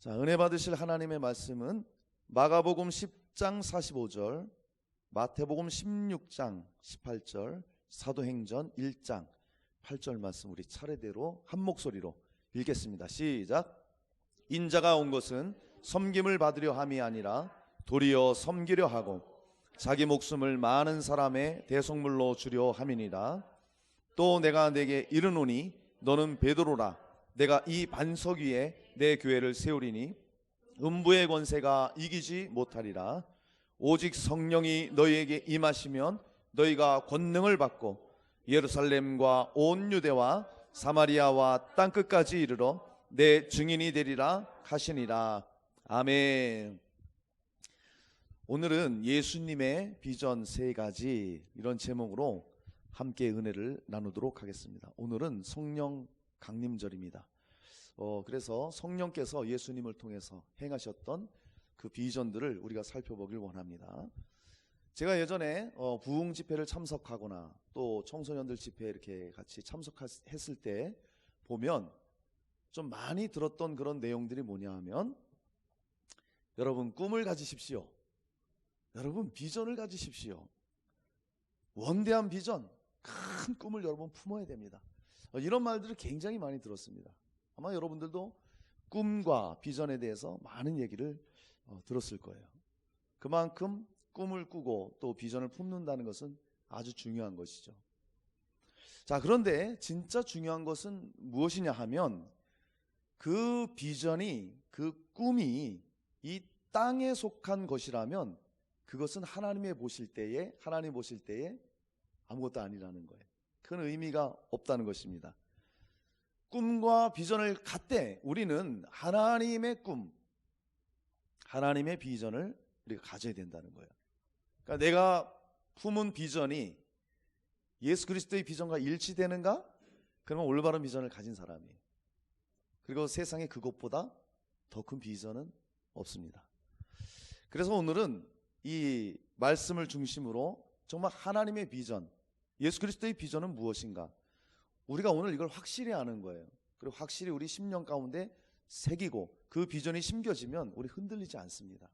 자, 은혜 받으실 하나님의 말씀은 마가복음 10장 45절, 마태복음 16장 18절, 사도행전 1장 8절 말씀 우리 차례대로 한 목소리로 읽겠습니다. 시작. 인자가 온 것은 섬김을 받으려 함이 아니라 도리어 섬기려 하고 자기 목숨을 많은 사람의 대속물로 주려 함이니라. 또 내가 내게 이르노니 너는 베드로라. 내가 이 반석 위에 내 교회를 세우리니 음부의 권세가 이기지 못하리라. 오직 성령이 너희에게 임하시면 너희가 권능을 받고 예루살렘과 온 유대와 사마리아와 땅끝까지 이르러 내 증인이 되리라 하시니라. 아멘. 오늘은 예수님의 비전 3가지 이런 제목으로 함께 은혜를 나누도록 하겠습니다. 오늘은 성령 강림절입니다. 그래서 성령께서 예수님을 통해서 행하셨던 그 비전들을 우리가 살펴보길 원합니다. 제가 예전에 부흥 집회를 참석하거나 또 청소년들 집회 이렇게 같이 참석했을 때 보면 좀 많이 들었던 그런 내용들이 뭐냐 하면, 여러분 꿈을 가지십시오. 여러분 비전을 가지십시오. 원대한 비전, 큰 꿈을 여러분 품어야 됩니다. 이런 말들을 굉장히 많이 들었습니다. 아마 여러분들도 꿈과 비전에 대해서 많은 얘기를 들었을 거예요. 그만큼 꿈을 꾸고 또 비전을 품는다는 것은 아주 중요한 것이죠. 자, 그런데 진짜 중요한 것은 무엇이냐 하면, 그 비전이, 그 꿈이 이 땅에 속한 것이라면 그것은 하나님 보실 때에 아무것도 아니라는 거예요. 큰 의미가 없다는 것입니다. 꿈과 비전을 갖되 우리는 하나님의 꿈, 하나님의 비전을 우리가 가져야 된다는 거예요. 그러니까 내가 품은 비전이 예수 그리스도의 비전과 일치되는가? 그러면 올바른 비전을 가진 사람이에요. 그리고 세상에 그것보다 더 큰 비전은 없습니다. 그래서 오늘은 이 말씀을 중심으로 정말 하나님의 비전, 예수 그리스도의 비전은 무엇인가? 우리가 오늘 이걸 확실히 아는 거예요. 그리고 확실히 우리 심령 가운데 새기고 그 비전이 심겨지면 우리 흔들리지 않습니다.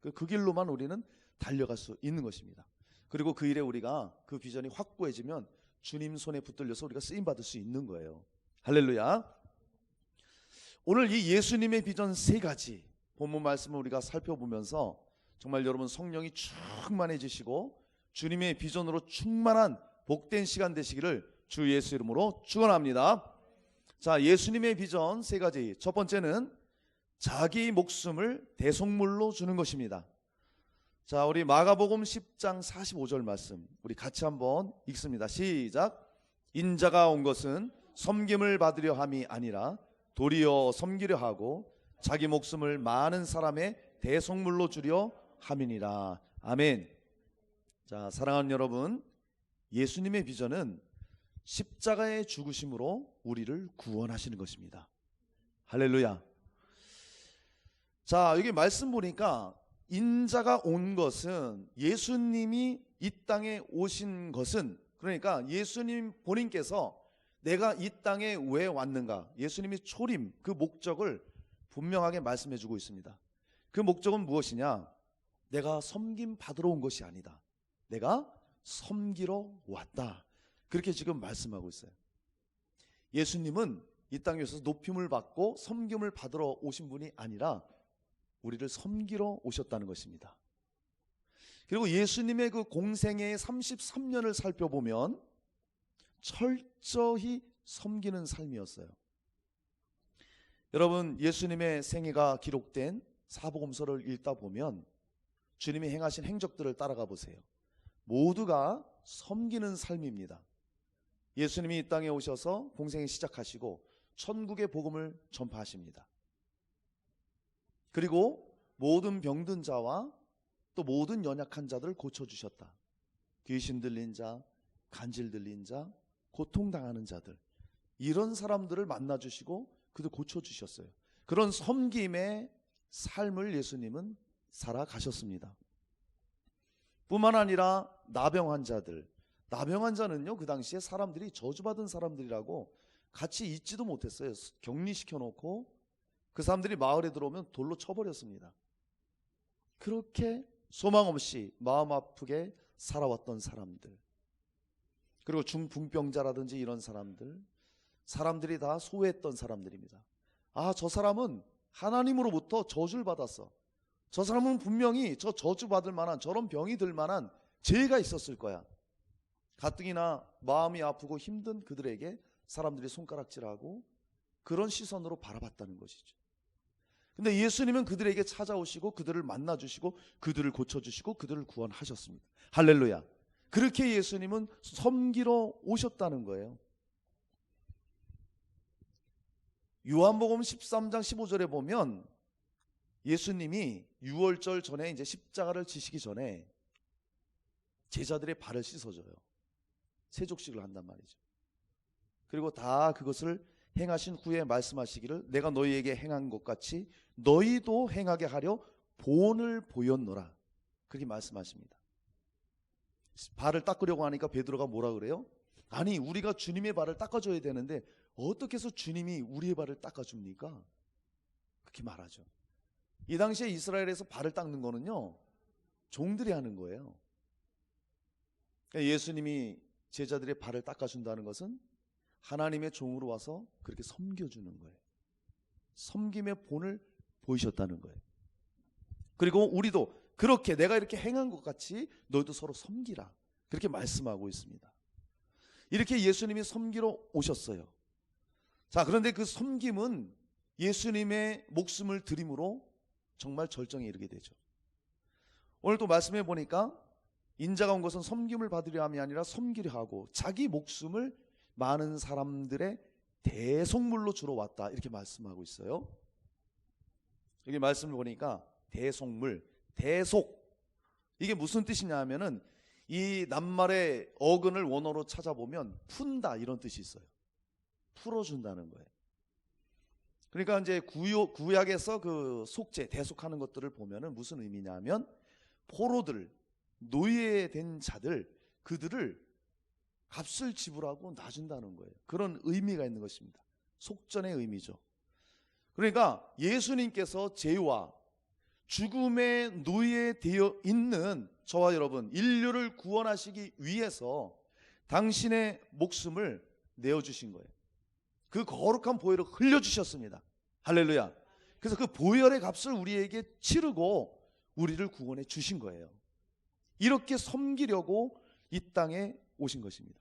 그 길로만 우리는 달려갈 수 있는 것입니다. 그리고 그 일에 우리가 그 비전이 확고해지면 주님 손에 붙들려서 우리가 쓰임받을 수 있는 거예요. 할렐루야. 오늘 이 예수님의 비전 3가지 본문 말씀을 우리가 살펴보면서 정말 여러분 성령이 충만해지시고 주님의 비전으로 충만한 복된 시간 되시기를 주 예수 이름으로 축원합니다. 자, 예수님의 비전 3가지. 첫 번째는 자기 목숨을 대속물로 주는 것입니다. 자, 우리 마가복음 10장 45절 말씀 우리 같이 한번 읽습니다. 시작. 인자가 온 것은 섬김을 받으려 함이 아니라 도리어 섬기려 하고 자기 목숨을 많은 사람의 대속물로 주려 함이니라. 아멘. 자, 사랑하는 여러분, 예수님의 비전은 십자가의 죽으심으로 우리를 구원하시는 것입니다. 할렐루야. 자, 여기 말씀 보니까 인자가 온 것은, 예수님이 이 땅에 오신 것은, 그러니까 예수님 본인께서 내가 이 땅에 왜 왔는가, 예수님이 초림, 그 목적을 분명하게 말씀해 주고 있습니다. 그 목적은 무엇이냐? 내가 섬김 받으러 온 것이 아니다. 내가 섬기러 왔다. 그렇게 지금 말씀하고 있어요. 예수님은 이 땅에 오셔서 높임을 받고 섬김을 받으러 오신 분이 아니라 우리를 섬기러 오셨다는 것입니다. 그리고 예수님의 그 공생애의 33년을 살펴보면 철저히 섬기는 삶이었어요. 여러분, 예수님의 생애가 기록된 사복음서를 읽다 보면 주님이 행하신 행적들을 따라가 보세요. 모두가 섬기는 삶입니다. 예수님이 이 땅에 오셔서 공생애 시작하시고 천국의 복음을 전파하십니다. 그리고 모든 병든 자와 또 모든 연약한 자들을 고쳐주셨다. 귀신 들린 자, 간질 들린 자, 고통당하는 자들, 이런 사람들을 만나주시고 그들 고쳐주셨어요. 그런 섬김의 삶을 예수님은 살아가셨습니다. 뿐만 아니라 나병 환자들, 나병 환자는요, 그 당시에 사람들이 저주받은 사람들이라고 같이 있지도 못했어요. 격리시켜 놓고 그 사람들이 마을에 들어오면 돌로 쳐버렸습니다. 그렇게 소망 없이 마음 아프게 살아왔던 사람들, 그리고 중풍병자라든지 이런 사람들이 다 소외했던 사람들입니다. 아, 저 사람은 하나님으로부터 저주를 받았어. 저 사람은 분명히 저 저주받을 만한, 저런 병이 들 만한 죄가 있었을 거야. 가뜩이나 마음이 아프고 힘든 그들에게 사람들이 손가락질하고 그런 시선으로 바라봤다는 것이죠. 근데 예수님은 그들에게 찾아오시고 그들을 만나주시고 그들을 고쳐주시고 그들을 구원하셨습니다. 할렐루야. 그렇게 예수님은 섬기러 오셨다는 거예요. 요한복음 13장 15절에 보면 예수님이 유월절 전에 이제 십자가를 지시기 전에 제자들의 발을 씻어줘요. 세족식을 한단 말이죠. 그리고 다 그것을 행하신 후에 말씀하시기를 내가 너희에게 행한 것 같이 너희도 행하게 하려 본을 보였노라. 그렇게 말씀하십니다. 발을 닦으려고 하니까 베드로가 뭐라 그래요? 아니, 우리가 주님의 발을 닦아줘야 되는데 어떻게 해서 주님이 우리의 발을 닦아줍니까? 그렇게 말하죠. 이 당시에 이스라엘에서 발을 닦는 거는요, 종들이 하는 거예요. 예수님이 제자들의 발을 닦아준다는 것은 하나님의 종으로 와서 그렇게 섬겨주는 거예요. 섬김의 본을 보이셨다는 거예요. 그리고 우리도 그렇게 내가 이렇게 행한 것 같이 너희도 서로 섬기라. 그렇게 말씀하고 있습니다. 이렇게 예수님이 섬기러 오셨어요. 자, 그런데 그 섬김은 예수님의 목숨을 드림으로 정말 절정에 이르게 되죠. 오늘 또 말씀해 보니까 인자가 온 것은 섬김을 받으려 함이 아니라 섬기려 하고 자기 목숨을 많은 사람들의 대속물로 주러 왔다. 이렇게 말씀하고 있어요. 여기 말씀을 보니까 대속물, 대속, 이게 무슨 뜻이냐 하면은 이 낱말의 어근을 원어로 찾아보면 푼다 이런 뜻이 있어요. 풀어준다는 거예요. 그러니까 이제 구약에서 그 속죄, 대속하는 것들을 보면은 무슨 의미냐 하면 포로들, 노예된 자들, 그들을 값을 지불하고 놔준다는 거예요. 그런 의미가 있는 것입니다. 속전의 의미죠. 그러니까 예수님께서 죄와 죽음에 노예되어 있는 저와 여러분, 인류를 구원하시기 위해서 당신의 목숨을 내어주신 거예요. 그 거룩한 보혈을 흘려주셨습니다. 할렐루야. 그래서 그 보혈의 값을 우리에게 치르고 우리를 구원해 주신 거예요. 이렇게 섬기려고 이 땅에 오신 것입니다.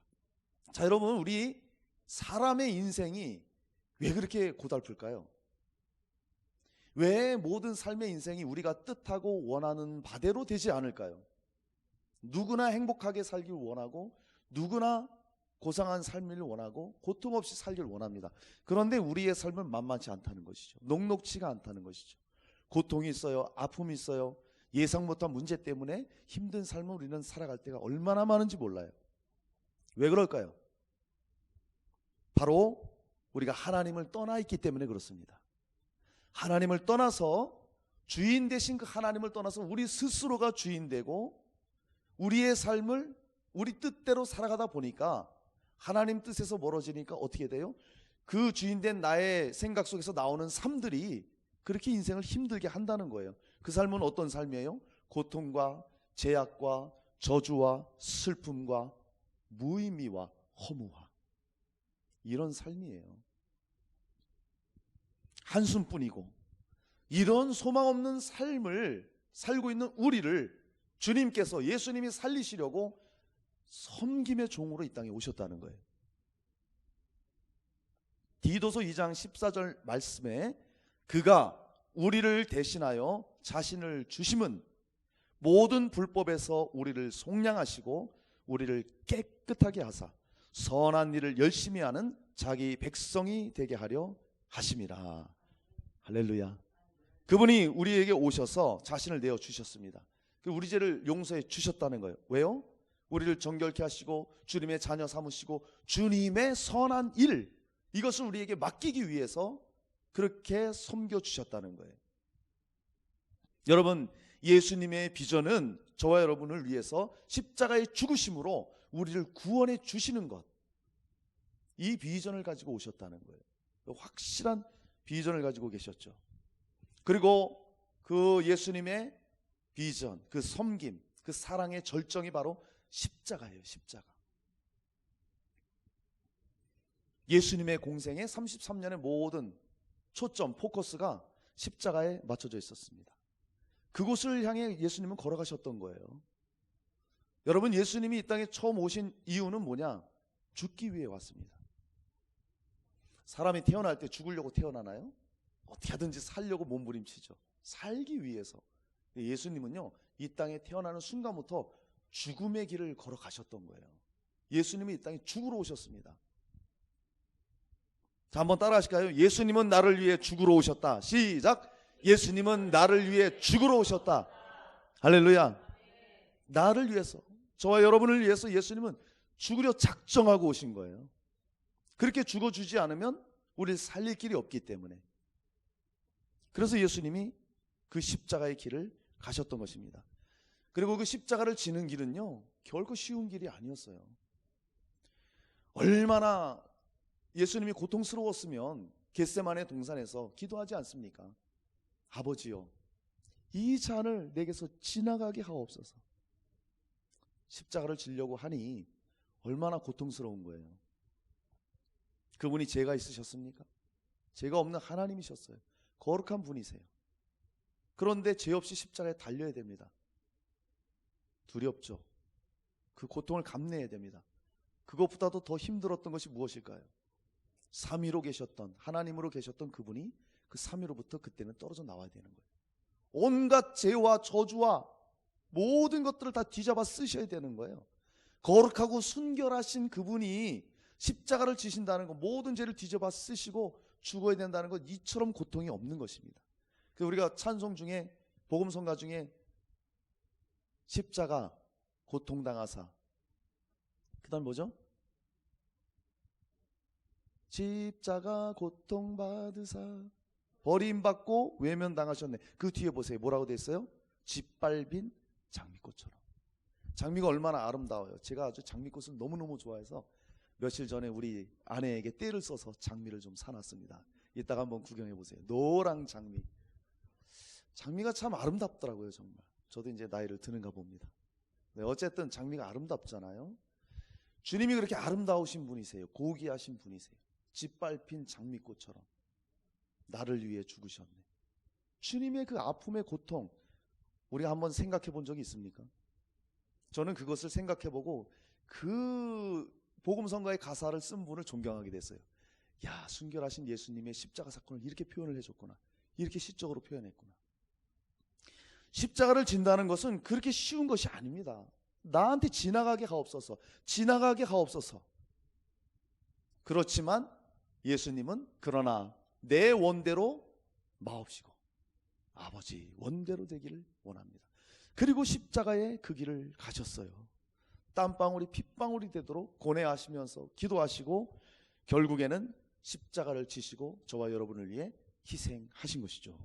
자, 여러분, 우리 사람의 인생이 왜 그렇게 고달플까요? 왜 모든 삶의 인생이 우리가 뜻하고 원하는 바대로 되지 않을까요? 누구나 행복하게 살길 원하고 누구나 고상한 삶을 원하고 고통 없이 살길 원합니다. 그런데 우리의 삶은 만만치 않다는 것이죠. 녹록치가 않다는 것이죠. 고통이 있어요. 아픔이 있어요. 예상 못한 문제 때문에 힘든 삶을 우리는 살아갈 때가 얼마나 많은지 몰라요. 왜 그럴까요? 바로 우리가 하나님을 떠나 있기 때문에 그렇습니다. 하나님을 떠나서, 주인 되신 그 하나님을 떠나서 우리 스스로가 주인 되고 우리의 삶을 우리 뜻대로 살아가다 보니까 하나님 뜻에서 멀어지니까 어떻게 돼요? 그 주인된 나의 생각 속에서 나오는 삶들이 그렇게 인생을 힘들게 한다는 거예요. 그 삶은 어떤 삶이에요? 고통과 제약과 저주와 슬픔과 무의미와 허무와 이런 삶이에요. 한숨뿐이고 이런 소망 없는 삶을 살고 있는 우리를 주님께서, 예수님이 살리시려고 섬김의 종으로 이 땅에 오셨다는 거예요. 디도서 2장 14절 말씀에 그가 우리를 대신하여 자신을 주심은 모든 불법에서 우리를 속량하시고 우리를 깨끗하게 하사 선한 일을 열심히 하는 자기 백성이 되게 하려 하심이라. 할렐루야. 그분이 우리에게 오셔서 자신을 내어 주셨습니다. 우리 죄를 용서해 주셨다는 거예요. 왜요? 우리를 정결케 하시고 주님의 자녀 삼으시고 주님의 선한 일, 이것을 우리에게 맡기기 위해서 그렇게 섬겨주셨다는 거예요. 여러분, 예수님의 비전은 저와 여러분을 위해서 십자가의 죽으심으로 우리를 구원해 주시는 것, 이 비전을 가지고 오셨다는 거예요. 확실한 비전을 가지고 계셨죠. 그리고 그 예수님의 비전, 그 섬김, 그 사랑의 절정이 바로 십자가예요. 십자가. 예수님의 공생의 33년의 모든 초점, 포커스가 십자가에 맞춰져 있었습니다. 그곳을 향해 예수님은 걸어가셨던 거예요. 여러분, 예수님이 이 땅에 처음 오신 이유는 뭐냐? 죽기 위해 왔습니다. 사람이 태어날 때 죽으려고 태어나나요? 어떻게 하든지 살려고 몸부림치죠. 살기 위해서. 예수님은요, 이 땅에 태어나는 순간부터 죽음의 길을 걸어가셨던 거예요. 예수님이 이 땅에 죽으러 오셨습니다. 자, 한번 따라 하실까요? 예수님은 나를 위해 죽으러 오셨다. 시작. 예수님은 나를 위해 죽으러 오셨다. 할렐루야. 나를 위해서, 저와 여러분을 위해서 예수님은 죽으려 작정하고 오신 거예요. 그렇게 죽어주지 않으면 우리를 살릴 길이 없기 때문에. 그래서 예수님이 그 십자가의 길을 가셨던 것입니다. 그리고 그 십자가를 지는 길은요, 결코 쉬운 길이 아니었어요. 얼마나 예수님이 고통스러웠으면 겟세마네 동산에서 기도하지 않습니까? 아버지요, 이 잔을 내게서 지나가게 하옵소서. 십자가를 지려고 하니 얼마나 고통스러운 거예요. 그분이 죄가 있으셨습니까? 죄가 없는 하나님이셨어요. 거룩한 분이세요. 그런데 죄 없이 십자가에 달려야 됩니다. 두렵죠. 그 고통을 감내해야 됩니다. 그것보다도 더 힘들었던 것이 무엇일까요? 3위로 계셨던, 하나님으로 계셨던 그분이 그 3위로부터 그때는 떨어져 나와야 되는 거예요. 온갖 죄와 저주와 모든 것들을 다 뒤잡아 쓰셔야 되는 거예요. 거룩하고 순결하신 그분이 십자가를 지신다는 것, 모든 죄를 뒤집어 쓰시고 죽어야 된다는 것, 이처럼 고통이 없는 것입니다. 그래서 우리가 찬송 중에, 복음성가 중에 십자가 고통당하사, 그 다음 뭐죠? 십자가 고통받으사 버림받고 외면당하셨네. 그 뒤에 보세요. 뭐라고 돼 있어요? 짓밟힌 장미꽃처럼. 장미가 얼마나 아름다워요. 제가 아주 장미꽃을 너무너무 좋아해서 며칠 전에 우리 아내에게 떼를 써서 장미를 좀 사놨습니다. 이따가 한번 구경해 보세요. 노랑 장미. 장미가 참 아름답더라고요, 정말. 저도 이제 나이를 드는가 봅니다. 네, 어쨌든 장미가 아름답잖아요. 주님이 그렇게 아름다우신 분이세요. 고귀하신 분이세요. 짓밟힌 장미꽃처럼 나를 위해 죽으셨네. 주님의 그 아픔의 고통, 우리가 한번 생각해 본 적이 있습니까? 저는 그것을 생각해 보고 그 복음성가의 가사를 쓴 분을 존경하게 됐어요. 야, 순결하신 예수님의 십자가 사건을 이렇게 표현을 해줬구나. 이렇게 시적으로 표현했구나. 십자가를 진다는 것은 그렇게 쉬운 것이 아닙니다. 나한테 지나가게 하옵소서. 지나가게 하옵소서. 그렇지만 예수님은 그러나 내 원대로 마옵시고 아버지 원대로 되기를 원합니다. 그리고 십자가의 그 길을 가셨어요. 땀방울이 핏방울이 되도록 고뇌하시면서 기도하시고 결국에는 십자가를 지시고 저와 여러분을 위해 희생하신 것이죠.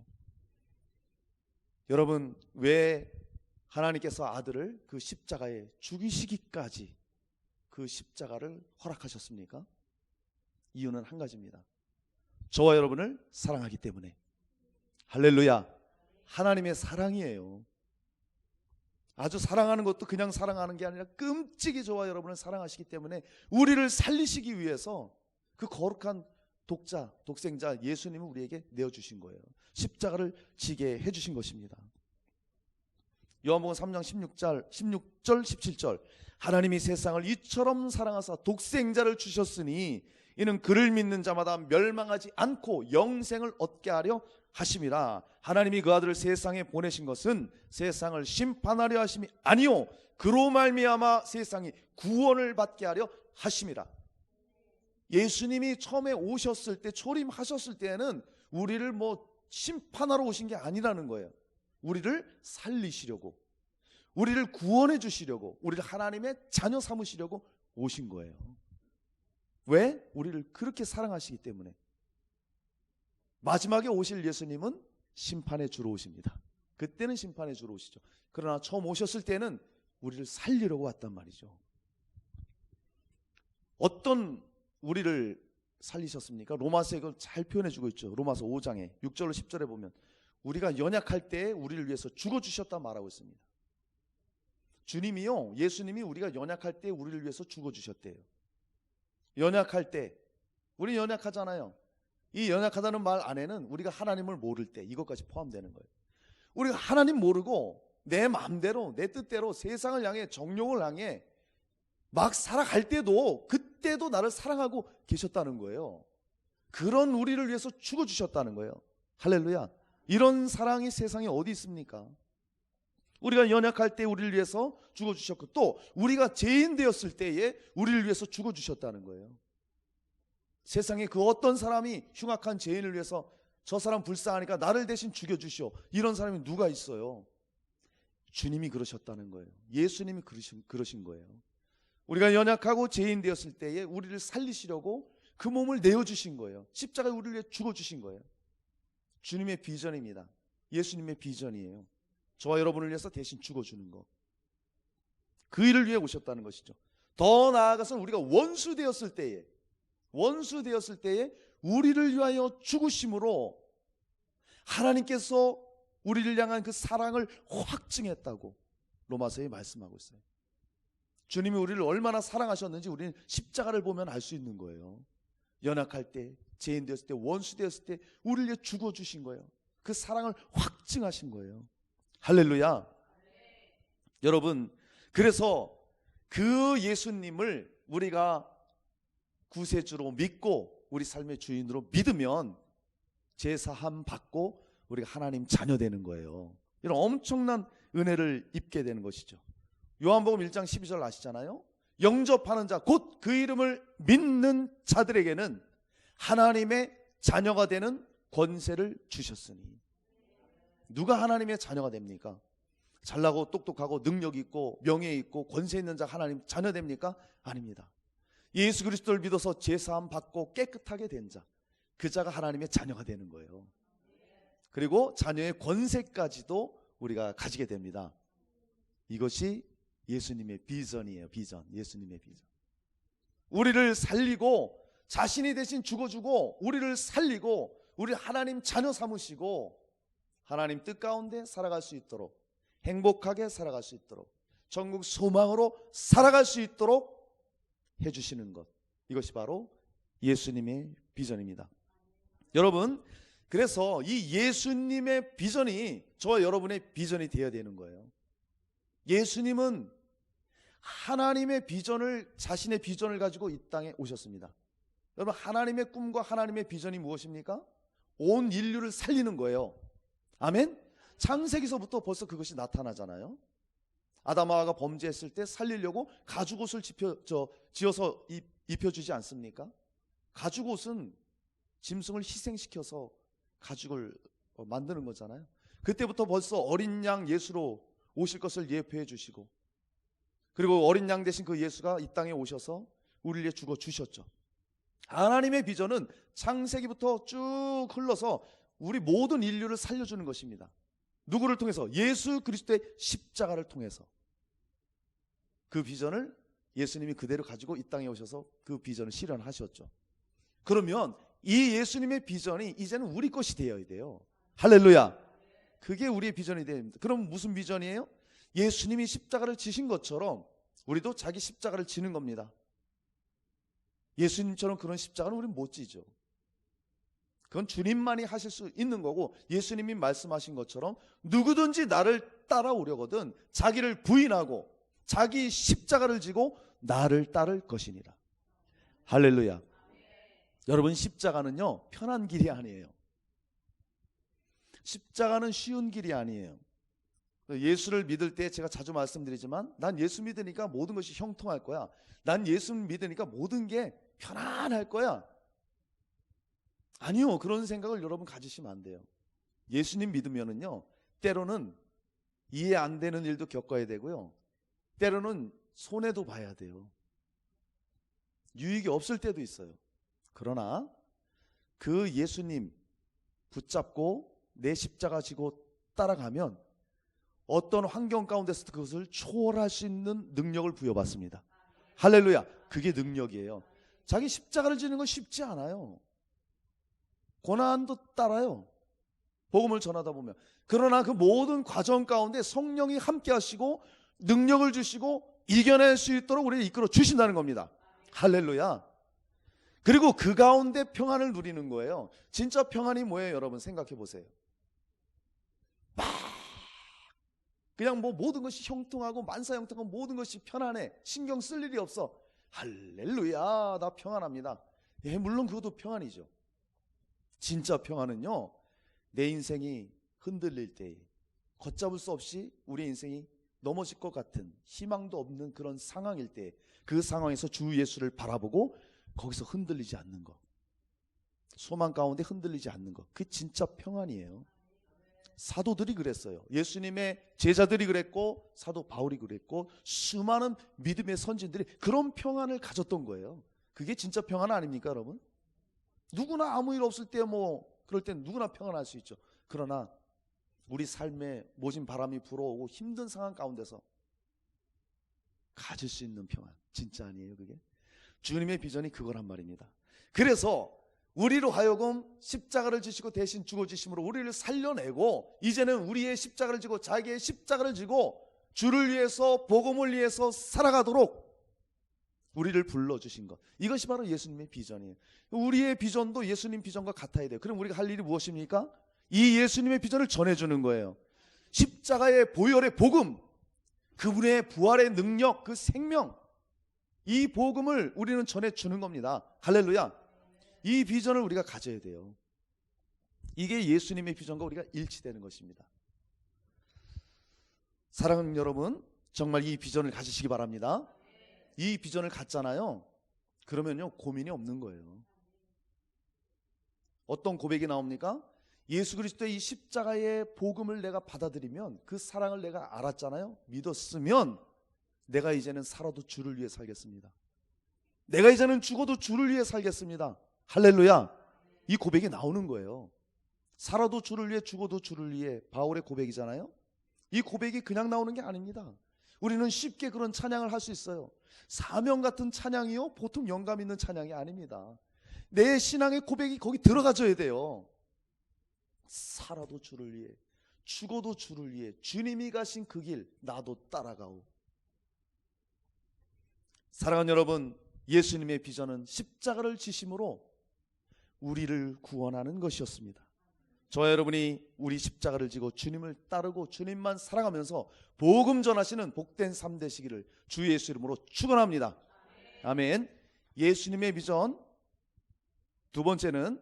여러분, 왜 하나님께서 아들을 그 십자가에 죽이시기까지 그 십자가를 허락하셨습니까? 이유는 한 가지입니다. 저와 여러분을 사랑하기 때문에. 할렐루야. 하나님의 사랑이에요. 아주 사랑하는 것도 그냥 사랑하는 게 아니라 끔찍이 저와 여러분을 사랑하시기 때문에 우리를 살리시기 위해서 그 거룩한 독자, 독생자 예수님을 우리에게 내어주신 거예요. 십자가를 지게 해주신 것입니다. 요한복음 3장 16절 17절 하나님이 세상을 이처럼 사랑하사 독생자를 주셨으니 이는 그를 믿는 자마다 멸망하지 않고 영생을 얻게 하려 하심이라. 하나님이 그 아들을 세상에 보내신 것은 세상을 심판하려 하심이 아니요 그로 말미암아 세상이 구원을 받게 하려 하심이라. 예수님이 처음에 오셨을 때, 초림하셨을 때에는 우리를 심판하러 오신 게 아니라는 거예요. 우리를 살리시려고, 우리를 구원해 주시려고, 우리를 하나님의 자녀 삼으시려고 오신 거예요. 왜? 우리를 그렇게 사랑하시기 때문에. 마지막에 오실 예수님은 심판에 주러 오십니다. 그때는 심판에 주러 오시죠. 그러나 처음 오셨을 때는 우리를 살리려고 왔단 말이죠. 어떤 우리를 살리셨습니까? 로마서에 이걸 잘 표현해 주고 있죠. 로마서 5장에 6절로 10절에 보면 우리가 연약할 때 우리를 위해서 죽어주셨다 말하고 있습니다. 주님이요, 예수님이 우리가 연약할 때 우리를 위해서 죽어주셨대요. 연약할 때, 우리 연약하잖아요. 이 연약하다는 말 안에는 우리가 하나님을 모를 때 이것까지 포함되는 거예요. 우리가 하나님 모르고 내 마음대로 내 뜻대로 세상을 향해 정욕을 향해 막 살아갈 때도 그때도 나를 사랑하고 계셨다는 거예요. 그런 우리를 위해서 죽어주셨다는 거예요. 할렐루야. 이런 사랑이 세상에 어디 있습니까? 우리가 연약할 때 우리를 위해서 죽어주셨고, 또 우리가 죄인 되었을 때에 우리를 위해서 죽어주셨다는 거예요. 세상에 그 어떤 사람이 흉악한 죄인을 위해서 저 사람 불쌍하니까 나를 대신 죽여주시오, 이런 사람이 누가 있어요? 주님이 그러셨다는 거예요. 예수님이 그러신 거예요. 우리가 연약하고 죄인 되었을 때에 우리를 살리시려고 그 몸을 내어주신 거예요. 십자가에 우리를 위해 죽어주신 거예요. 주님의 비전입니다. 예수님의 비전이에요. 저와 여러분을 위해서 대신 죽어주는 것, 그 일을 위해 오셨다는 것이죠. 더 나아가서는 우리가 원수 되었을 때에 우리를 위하여 죽으심으로 하나님께서 우리를 향한 그 사랑을 확증했다고 로마서에 말씀하고 있어요. 주님이 우리를 얼마나 사랑하셨는지 우리는 십자가를 보면 알 수 있는 거예요. 연약할 때, 죄인 되었을 때, 원수 되었을 때 우리를 위해 죽어주신 거예요. 그 사랑을 확증하신 거예요. 할렐루야. 여러분, 그래서 그 예수님을 우리가 구세주로 믿고 우리 삶의 주인으로 믿으면 제사함 받고 우리가 하나님 자녀 되는 거예요. 이런 엄청난 은혜를 입게 되는 것이죠. 요한복음 1장 12절 아시잖아요. 영접하는 자, 곧 그 이름을 믿는 자들에게는 하나님의 자녀가 되는 권세를 주셨으니. 누가 하나님의 자녀가 됩니까? 잘나고 똑똑하고 능력 있고 명예 있고 권세 있는 자가 하나님 자녀 됩니까? 아닙니다. 예수 그리스도를 믿어서 제사함 받고 깨끗하게 된 자, 그 자가 하나님의 자녀가 되는 거예요. 그리고 자녀의 권세까지도 우리가 가지게 됩니다. 이것이 예수님의 비전이에요. 비전, 예수님의 비전. 우리를 살리고 자신이 대신 죽어주고 우리를 살리고 우리 하나님 자녀 삼으시고 하나님 뜻 가운데 살아갈 수 있도록, 행복하게 살아갈 수 있도록, 전국 소망으로 살아갈 수 있도록 해주시는 것, 이것이 바로 예수님의 비전입니다. 여러분, 그래서 이 예수님의 비전이 저와 여러분의 비전이 되어야 되는 거예요. 예수님은 하나님의 비전을, 자신의 비전을 가지고 이 땅에 오셨습니다. 여러분, 하나님의 꿈과 하나님의 비전이 무엇입니까? 온 인류를 살리는 거예요. 아멘? 창세기서부터 벌써 그것이 나타나잖아요. 아담하와가 범죄했을 때 살리려고 가죽옷을 지어서 입혀주지 않습니까? 가죽옷은 짐승을 희생시켜서 가죽을 만드는 거잖아요. 그때부터 벌써 어린 양 예수로 오실 것을 예표해 주시고, 그리고 어린 양 대신 그 예수가 이 땅에 오셔서 우리를 위해 죽어 주셨죠. 하나님의 비전은 창세기부터 쭉 흘러서 우리 모든 인류를 살려주는 것입니다. 누구를 통해서? 예수 그리스도의 십자가를 통해서. 그 비전을 예수님이 그대로 가지고 이 땅에 오셔서 그 비전을 실현하셨죠. 그러면 이 예수님의 비전이 이제는 우리 것이 되어야 돼요. 할렐루야. 그게 우리의 비전이 됩니다. 그럼 무슨 비전이에요? 예수님이 십자가를 지신 것처럼 우리도 자기 십자가를 지는 겁니다. 예수님처럼 그런 십자가는 우리는 못 지죠. 그건 주님만이 하실 수 있는 거고, 예수님이 말씀하신 것처럼 누구든지 나를 따라오려거든 자기를 부인하고 자기 십자가를 지고 나를 따를 것이니라. 할렐루야. 여러분, 십자가는요 편한 길이 아니에요. 십자가는 쉬운 길이 아니에요. 예수를 믿을 때 제가 자주 말씀드리지만, 난 예수 믿으니까 모든 것이 형통할 거야, 난 예수 믿으니까 모든 게 편안할 거야. 아니요, 그런 생각을 여러분 가지시면 안 돼요. 예수님 믿으면은요 때로는 이해 안 되는 일도 겪어야 되고요, 때로는 손해도 봐야 돼요. 유익이 없을 때도 있어요. 그러나 그 예수님 붙잡고 내 십자가 지고 따라가면 어떤 환경 가운데서도 그것을 초월할 수 있는 능력을 부여받습니다. 할렐루야. 그게 능력이에요. 자기 십자가를 지는 건 쉽지 않아요. 고난도 따라요. 복음을 전하다 보면. 그러나 그 모든 과정 가운데 성령이 함께 하시고 능력을 주시고 이겨낼 수 있도록 우리를 이끌어 주신다는 겁니다. 할렐루야. 그리고 그 가운데 평안을 누리는 거예요. 진짜 평안이 뭐예요? 여러분 생각해 보세요. 막 그냥 뭐 모든 것이 형통하고 만사형통하고 모든 것이 편안해. 신경 쓸 일이 없어. 할렐루야, 나 평안합니다. 예, 물론 그것도 평안이죠. 진짜 평안은요, 내 인생이 흔들릴 때 걷잡을 수 없이 우리 인생이 넘어질 것 같은 희망도 없는 그런 상황일 때 그 상황에서 주 예수를 바라보고 거기서 흔들리지 않는 것, 소망 가운데 흔들리지 않는 것, 그게 진짜 평안이에요. 사도들이 그랬어요. 예수님의 제자들이 그랬고 사도 바울이 그랬고 수많은 믿음의 선진들이 그런 평안을 가졌던 거예요. 그게 진짜 평안 아닙니까 여러분? 누구나 아무 일 없을 때 뭐 그럴 땐 누구나 평안할 수 있죠. 그러나 우리 삶에 모진 바람이 불어오고 힘든 상황 가운데서 가질 수 있는 평안, 진짜 아니에요 그게? 주님의 비전이 그거란 말입니다. 그래서 우리로 하여금 십자가를 지시고 대신 죽어주심으로 우리를 살려내고 이제는 우리의 십자가를 지고 자기의 십자가를 지고 주를 위해서 복음을 위해서 살아가도록 우리를 불러주신 것, 이것이 바로 예수님의 비전이에요. 우리의 비전도 예수님 비전과 같아야 돼요. 그럼 우리가 할 일이 무엇입니까? 이 예수님의 비전을 전해주는 거예요. 십자가의 보혈의 복음, 그분의 부활의 능력, 그 생명, 이 복음을 우리는 전해주는 겁니다. 할렐루야. 이 비전을 우리가 가져야 돼요. 이게 예수님의 비전과 우리가 일치되는 것입니다. 사랑하는 여러분, 정말 이 비전을 가지시기 바랍니다. 이 비전을 갖잖아요. 그러면요 고민이 없는 거예요. 어떤 고백이 나옵니까? 예수 그리스도의 이 십자가의 복음을 내가 받아들이면, 그 사랑을 내가 알았잖아요. 믿었으면 내가 이제는 살아도 주를 위해 살겠습니다. 내가 이제는 죽어도 주를 위해 살겠습니다. 할렐루야. 이 고백이 나오는 거예요. 살아도 주를 위해 죽어도 주를 위해, 바울의 고백이잖아요. 이 고백이 그냥 나오는 게 아닙니다. 우리는 쉽게 그런 찬양을 할 수 있어요. 사명 같은 찬양이요 보통 영감 있는 찬양이 아닙니다. 내 신앙의 고백이 거기 들어가줘야 돼요. 살아도 주를 위해 죽어도 주를 위해 주님이 가신 그 길 나도 따라가오. 사랑하는 여러분, 예수님의 비전은 십자가를 지심으로 우리를 구원하는 것이었습니다. 저와 여러분이 우리 십자가를 지고 주님을 따르고 주님만 사랑하면서 복음 전하시는 복된 삶 되시기를 주 예수 이름으로 축원합니다. 아멘. 예수님의 비전 두 번째는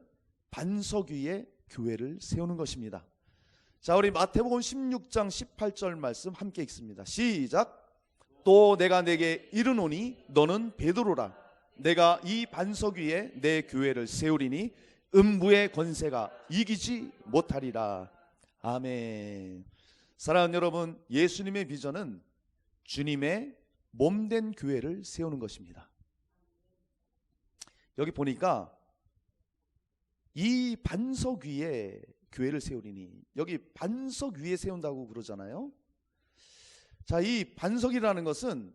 반석 위에 교회를 세우는 것입니다. 자, 우리 마태복음 16장 18절 말씀 함께 읽습니다. 시작. 또 내가 내게 이르노니 너는 베드로라. 내가 이 반석 위에 내 교회를 세우리니 음부의 권세가 이기지 못하리라. 아멘. 사랑하는 여러분, 예수님의 비전은 주님의 몸된 교회를 세우는 것입니다. 여기 보니까 이 반석 위에 교회를 세우리니, 여기 반석 위에 세운다고 그러잖아요. 자, 이 반석이라는 것은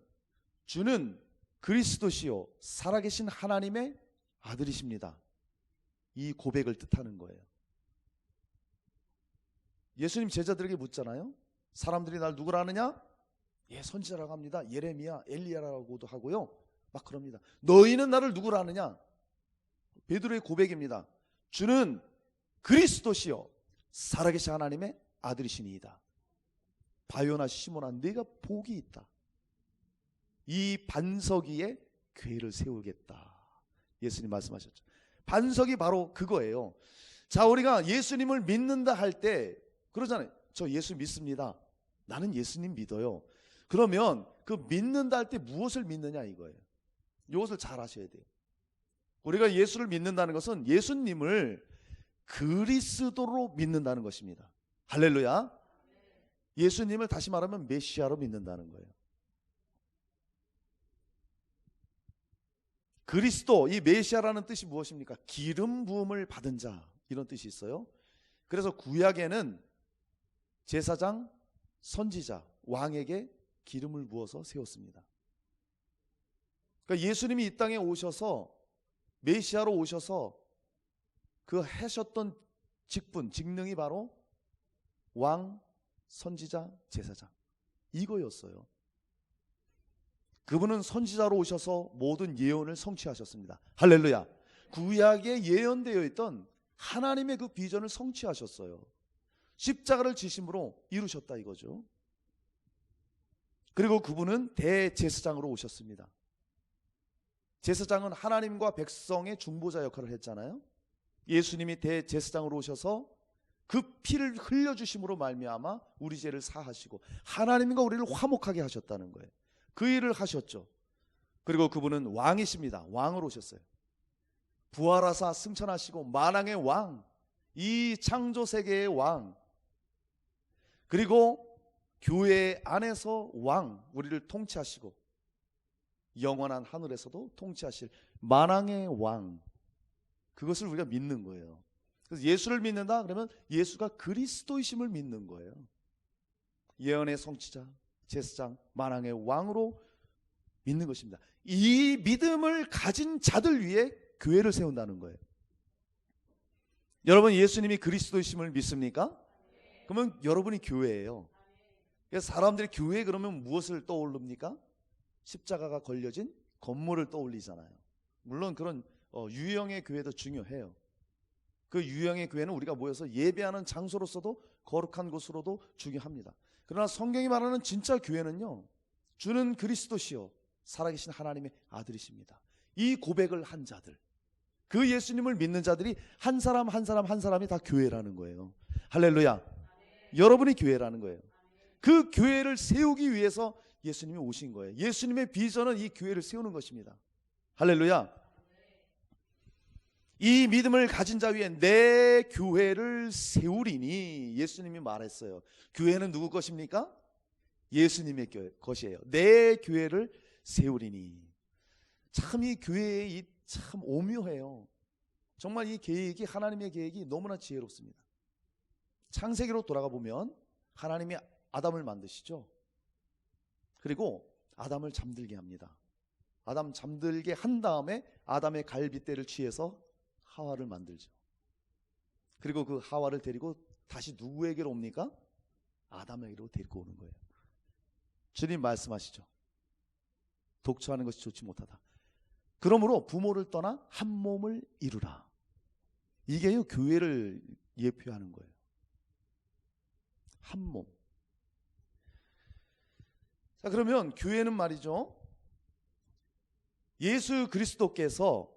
주는 그리스도시요 살아계신 하나님의 아들이십니다. 이 고백을 뜻하는 거예요. 예수님 제자들에게 묻잖아요. 사람들이 날 누구라 하느냐? 예, 선지자라고 합니다. 예레미야, 엘리야라고도 하고요. 막 그럽니다. 너희는 나를 누구라 하느냐? 베드로의 고백입니다. 주는 그리스도시요 살아계신 하나님의 아들이시니이다. 바요나 시몬아, 네가 복이 있다. 이 반석 위에 교회를 세우겠다. 예수님 말씀하셨죠. 반석이 바로 그거예요. 자, 우리가 예수님을 믿는다 할 때 그러잖아요. 저 예수 믿습니다. 나는 예수님 믿어요. 그러면 그 믿는다 할 때 무엇을 믿느냐 이거예요. 이것을 잘 아셔야 돼요. 우리가 예수를 믿는다는 것은 예수님을 그리스도로 믿는다는 것입니다. 할렐루야. 예수님을 다시 말하면 메시아로 믿는다는 거예요. 그리스도, 이 메시아라는 뜻이 무엇입니까? 기름 부음을 받은 자, 이런 뜻이 있어요. 그래서 구약에는 제사장, 선지자, 왕에게 기름을 부어서 세웠습니다. 그러니까 예수님이 이 땅에 오셔서 메시아로 오셔서 그 하셨던 직분, 직능이 바로 왕, 선지자, 제사장, 이거였어요. 그분은 선지자로 오셔서 모든 예언을 성취하셨습니다. 할렐루야. 구약에 예언되어 있던 하나님의 그 비전을 성취하셨어요. 십자가를 지심으로 이루셨다 이거죠. 그리고 그분은 대제사장으로 오셨습니다. 제사장은 하나님과 백성의 중보자 역할을 했잖아요. 예수님이 대제사장으로 오셔서 그 피를 흘려주심으로 말미암아 우리 죄를 사하시고 하나님과 우리를 화목하게 하셨다는 거예요. 그 일을 하셨죠. 그리고 그분은 왕이십니다. 왕으로 오셨어요. 부활하사 승천하시고 만왕의 왕, 이 창조 세계의 왕, 그리고 교회 안에서 왕, 우리를 통치하시고 영원한 하늘에서도 통치하실 만왕의 왕, 그것을 우리가 믿는 거예요. 그래서 예수를 믿는다 그러면 예수가 그리스도이심을 믿는 거예요. 예언의 성취자, 제사장, 만왕의 왕으로 믿는 것입니다. 이 믿음을 가진 자들 위해 교회를 세운다는 거예요. 여러분, 예수님이 그리스도이심을 믿습니까? 그러면 여러분이 교회예요. 그래서 사람들이 교회 그러면 무엇을 떠올릅니까? 십자가가 걸려진 건물을 떠올리잖아요. 물론 그런 유형의 교회도 중요해요. 그 유형의 교회는 우리가 모여서 예배하는 장소로서도 거룩한 곳으로도 중요합니다. 그러나 성경이 말하는 진짜 교회는요, 주는 그리스도시요 살아계신 하나님의 아들이십니다. 이 고백을 한 자들, 그 예수님을 믿는 자들이 한 사람 한 사람 한 사람이 다 교회라는 거예요. 할렐루야. 여러분이 교회라는 거예요. 그 교회를 세우기 위해서 예수님이 오신 거예요. 예수님의 비전은 이 교회를 세우는 것입니다. 할렐루야. 이 믿음을 가진 자 위에 내 교회를 세우리니 예수님이 말했어요. 교회는 누구 것입니까? 예수님의 것이에요. 내 교회를 세우리니. 참 이 교회의 참 오묘해요. 정말 이 계획이, 하나님의 계획이 너무나 지혜롭습니다. 창세기로 돌아가 보면 하나님이 아담을 만드시죠. 그리고 아담을 잠들게 합니다. 아담 잠들게 한 다음에 아담의 갈빗대를 취해서 하와를 만들죠. 그리고 그 하와를 데리고 다시 누구에게로 옵니까? 아담에게로 데리고 오는 거예요. 주님 말씀하시죠. 독처하는 것이 좋지 못하다. 그러므로 부모를 떠나 한 몸을 이루라. 이게요, 교회를 예표하는 거예요. 한 몸. 자, 그러면 교회는 말이죠, 예수 그리스도께서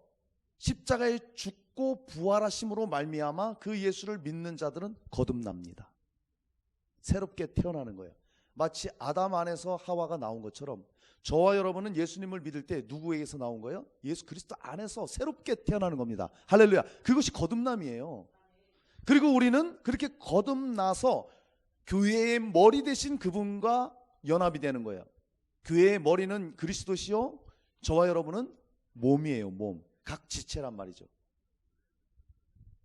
십자가에 죽고 부활하심으로 말미암아 그 예수를 믿는 자들은 거듭납니다. 새롭게 태어나는 거예요. 마치 아담 안에서 하와가 나온 것처럼 저와 여러분은 예수님을 믿을 때 누구에게서 나온 거예요? 예수 그리스도 안에서 새롭게 태어나는 겁니다. 할렐루야. 그것이 거듭남이에요. 그리고 우리는 그렇게 거듭나서 교회의 머리 되신 그분과 연합이 되는 거예요. 교회의 머리는 그리스도시요, 저와 여러분은 몸이에요. 몸. 각 지체란 말이죠.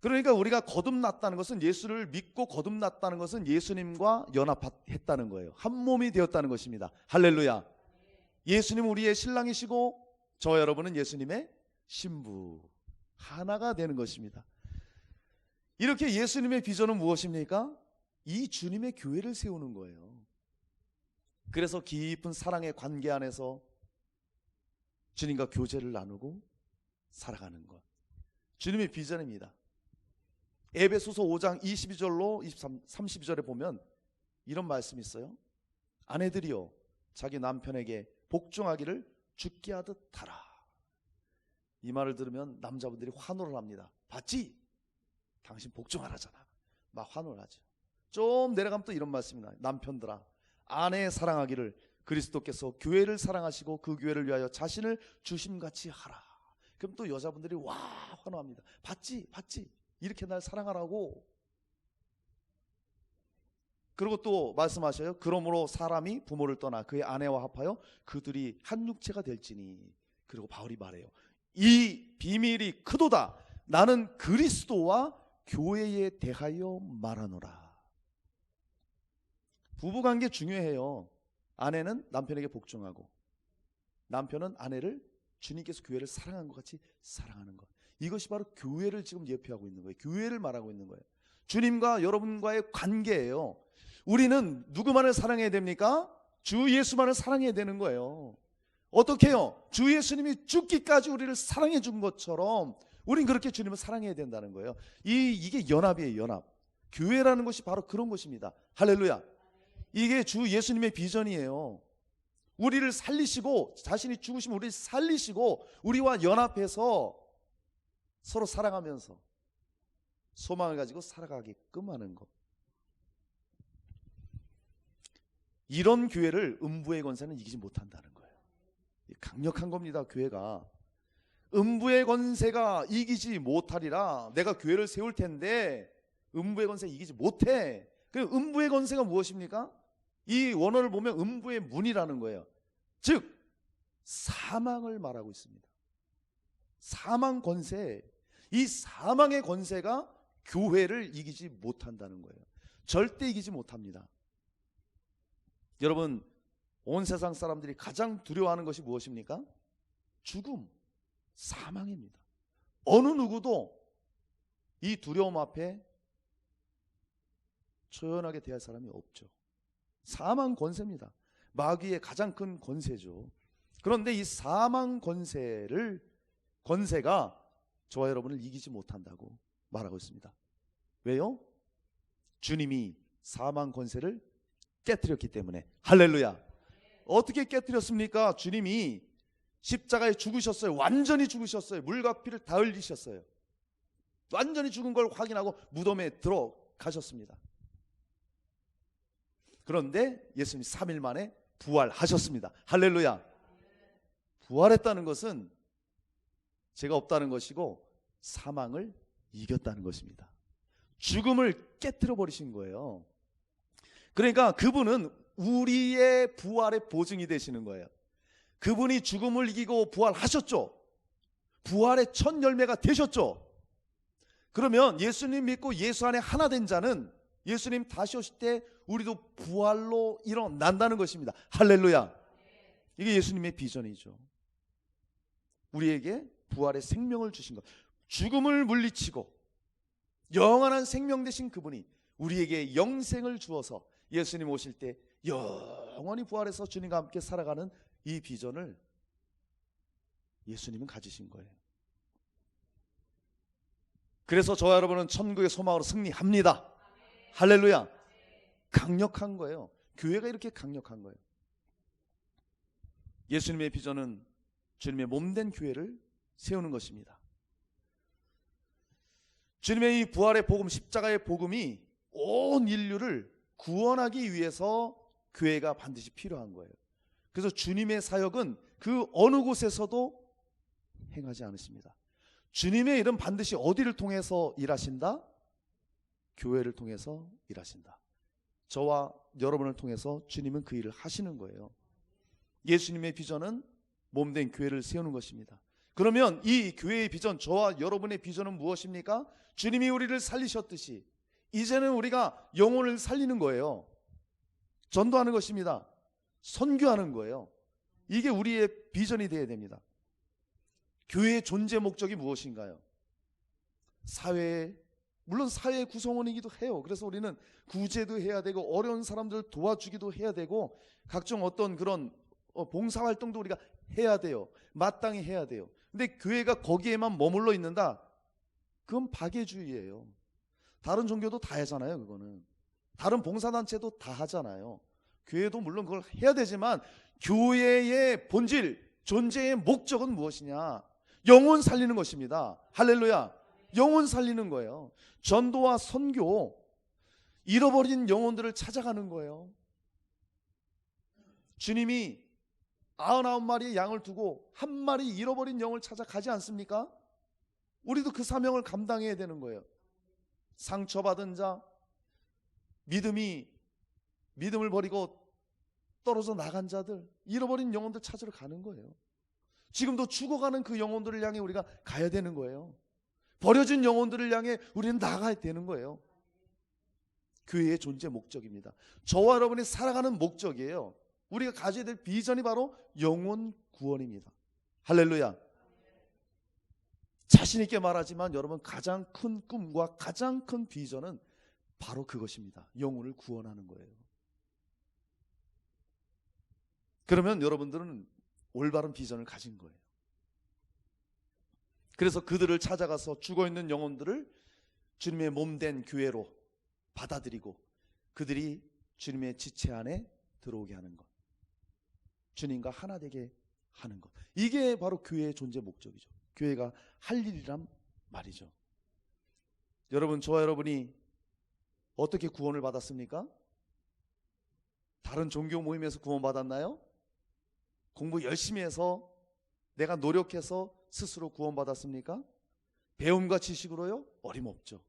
그러니까 우리가 거듭났다는 것은, 예수를 믿고 거듭났다는 것은 예수님과 연합했다는 거예요. 한 몸이 되었다는 것입니다. 할렐루야. 예수님 우리의 신랑이시고 저와 여러분은 예수님의 신부, 하나가 되는 것입니다. 이렇게 예수님의 비전은 무엇입니까? 이 주님의 교회를 세우는 거예요. 그래서 깊은 사랑의 관계 안에서 주님과 교제를 나누고 살아가는 것, 주님의 비전입니다. 에베소서 5장 22절로 32절에 보면 이런 말씀이 있어요. 아내들이여 자기 남편에게 복종하기를 죽게 하듯 하라. 이 말을 들으면 남자분들이 환호를 합니다. 봤지? 당신 복종하라잖아. 막 환호를 하죠. 좀 내려가면 또 이런 말씀이 나요. 남편들아 아내 사랑하기를 그리스도께서 교회를 사랑하시고 그 교회를 위하여 자신을 주심같이 하라. 그럼 또 여자분들이 와 환호합니다. 봤지? 봤지? 이렇게 날 사랑하라고. 그리고 또 말씀하셔요. 그러므로 사람이 부모를 떠나 그의 아내와 합하여 그들이 한 육체가 될지니. 그리고 바울이 말해요. 이 비밀이 크도다. 나는 그리스도와 교회에 대하여 말하노라. 부부관계 중요해요. 아내는 남편에게 복종하고 남편은 아내를 주님께서 교회를 사랑한 것 같이 사랑하는 것. 이것이 바로 교회를 지금 예표하고 있는 거예요. 교회를 말하고 있는 거예요. 주님과 여러분과의 관계예요. 우리는 누구만을 사랑해야 됩니까? 주 예수만을 사랑해야 되는 거예요. 어떻게 해요? 주 예수님이 죽기까지 우리를 사랑해 준 것처럼 우린 그렇게 주님을 사랑해야 된다는 거예요. 이게 연합이에요, 연합. 교회라는 것이 바로 그런 것입니다. 할렐루야. 이게 주 예수님의 비전이에요. 우리를 살리시고, 자신이 죽으시면 우리를 살리시고 우리와 연합해서 서로 사랑하면서 소망을 가지고 살아가게끔 하는 것. 이런 교회를 음부의 권세는 이기지 못한다는 거예요. 강력한 겁니다. 교회가 음부의 권세가 이기지 못하리라. 내가 교회를 세울 텐데 음부의 권세 이기지 못해. 그 음부의 권세가 무엇입니까? 이 원어를 보면 음부의 문이라는 거예요. 즉 사망을 말하고 있습니다. 사망 권세. 이 사망의 권세가 교회를 이기지 못한다는 거예요. 절대 이기지 못합니다. 여러분, 온 세상 사람들이 가장 두려워하는 것이 무엇입니까? 죽음, 사망입니다. 어느 누구도 이 두려움 앞에 초연하게 대할 사람이 없죠. 사망 권세입니다. 마귀의 가장 큰 권세죠. 그런데 이 사망 권세가 저와 여러분을 이기지 못한다고 말하고 있습니다. 왜요? 주님이 사망 권세를 깨뜨렸기 때문에. 할렐루야. 어떻게 깨뜨렸습니까? 주님이 십자가에 죽으셨어요. 완전히 죽으셨어요. 물과 피를 다 흘리셨어요. 완전히 죽은 걸 확인하고 무덤에 들어가셨습니다. 그런데 예수님이 3일 만에 부활하셨습니다. 할렐루야. 부활했다는 것은 죄가 없다는 것이고 사망을 이겼다는 것입니다. 죽음을 깨뜨려 버리신 거예요. 그러니까 그분은 우리의 부활의 보증이 되시는 거예요. 그분이 죽음을 이기고 부활하셨죠. 부활의 첫 열매가 되셨죠. 그러면 예수님 믿고 예수 안에 하나 된 자는 예수님 다시 오실 때 우리도 부활로 일어난다는 것입니다. 할렐루야. 이게 예수님의 비전이죠. 우리에게 부활의 생명을 주신 것. 죽음을 물리치고 영원한 생명 되신 그분이 우리에게 영생을 주어서 예수님 오실 때 영원히 부활해서 주님과 함께 살아가는 이 비전을 예수님은 가지신 거예요. 그래서 저와 여러분은 천국의 소망으로 승리합니다. 할렐루야. 강력한 거예요. 교회가 이렇게 강력한 거예요. 예수님의 비전은 주님의 몸된 교회를 세우는 것입니다. 주님의 이 부활의 복음, 십자가의 복음이 온 인류를 구원하기 위해서 교회가 반드시 필요한 거예요. 그래서 주님의 사역은 그 어느 곳에서도 행하지 않으십니다. 주님의 일은 반드시 어디를 통해서 일하신다? 교회를 통해서 일하신다. 저와 여러분을 통해서 주님은 그 일을 하시는 거예요. 예수님의 비전은 몸된 교회를 세우는 것입니다. 그러면 이 교회의 비전, 저와 여러분의 비전은 무엇입니까? 주님이 우리를 살리셨듯이 이제는 우리가 영혼을 살리는 거예요. 전도하는 것입니다. 선교하는 거예요. 이게 우리의 비전이 되어야 됩니다. 교회의 존재 목적이 무엇인가요? 물론 사회의 구성원이기도 해요. 그래서 우리는 구제도 해야 되고 어려운 사람들을 도와주기도 해야 되고 각종 어떤 그런 봉사활동도 우리가 해야 돼요. 마땅히 해야 돼요. 근데 교회가 거기에만 머물러 있는다? 그건 박애주의예요. 다른 종교도 다 하잖아요. 그거는 다른 봉사단체도 다 하잖아요. 교회도 물론 그걸 해야 되지만 교회의 본질, 존재의 목적은 무엇이냐? 영혼 살리는 것입니다. 할렐루야. 영혼 살리는 거예요. 전도와 선교, 잃어버린 영혼들을 찾아가는 거예요. 주님이 99마리의 양을 두고 한 마리 잃어버린 영을 찾아가지 않습니까? 우리도 그 사명을 감당해야 되는 거예요. 상처받은 자, 믿음을 버리고 떨어져 나간 자들, 잃어버린 영혼들 찾으러 가는 거예요. 지금도 죽어가는 그 영혼들을 향해 우리가 가야 되는 거예요. 버려진 영혼들을 향해 우리는 나가야 되는 거예요. 교회의 존재 목적입니다. 저와 여러분이 살아가는 목적이에요. 우리가 가져야 될 비전이 바로 영혼 구원입니다. 할렐루야. 자신 있게 말하지만 여러분 가장 큰 꿈과 가장 큰 비전은 바로 그것입니다. 영혼을 구원하는 거예요. 그러면 여러분들은 올바른 비전을 가진 거예요. 그래서 그들을 찾아가서 죽어있는 영혼들을 주님의 몸된 교회로 받아들이고 그들이 주님의 지체 안에 들어오게 하는 것, 주님과 하나 되게 하는 것, 이게 바로 교회의 존재 목적이죠. 교회가 할 일이란 말이죠. 여러분, 저와 여러분이 어떻게 구원을 받았습니까? 다른 종교 모임에서 구원받았나요? 공부 열심히 해서 내가 노력해서 스스로 구원받았습니까? 배움과 지식으로요? 어림없죠.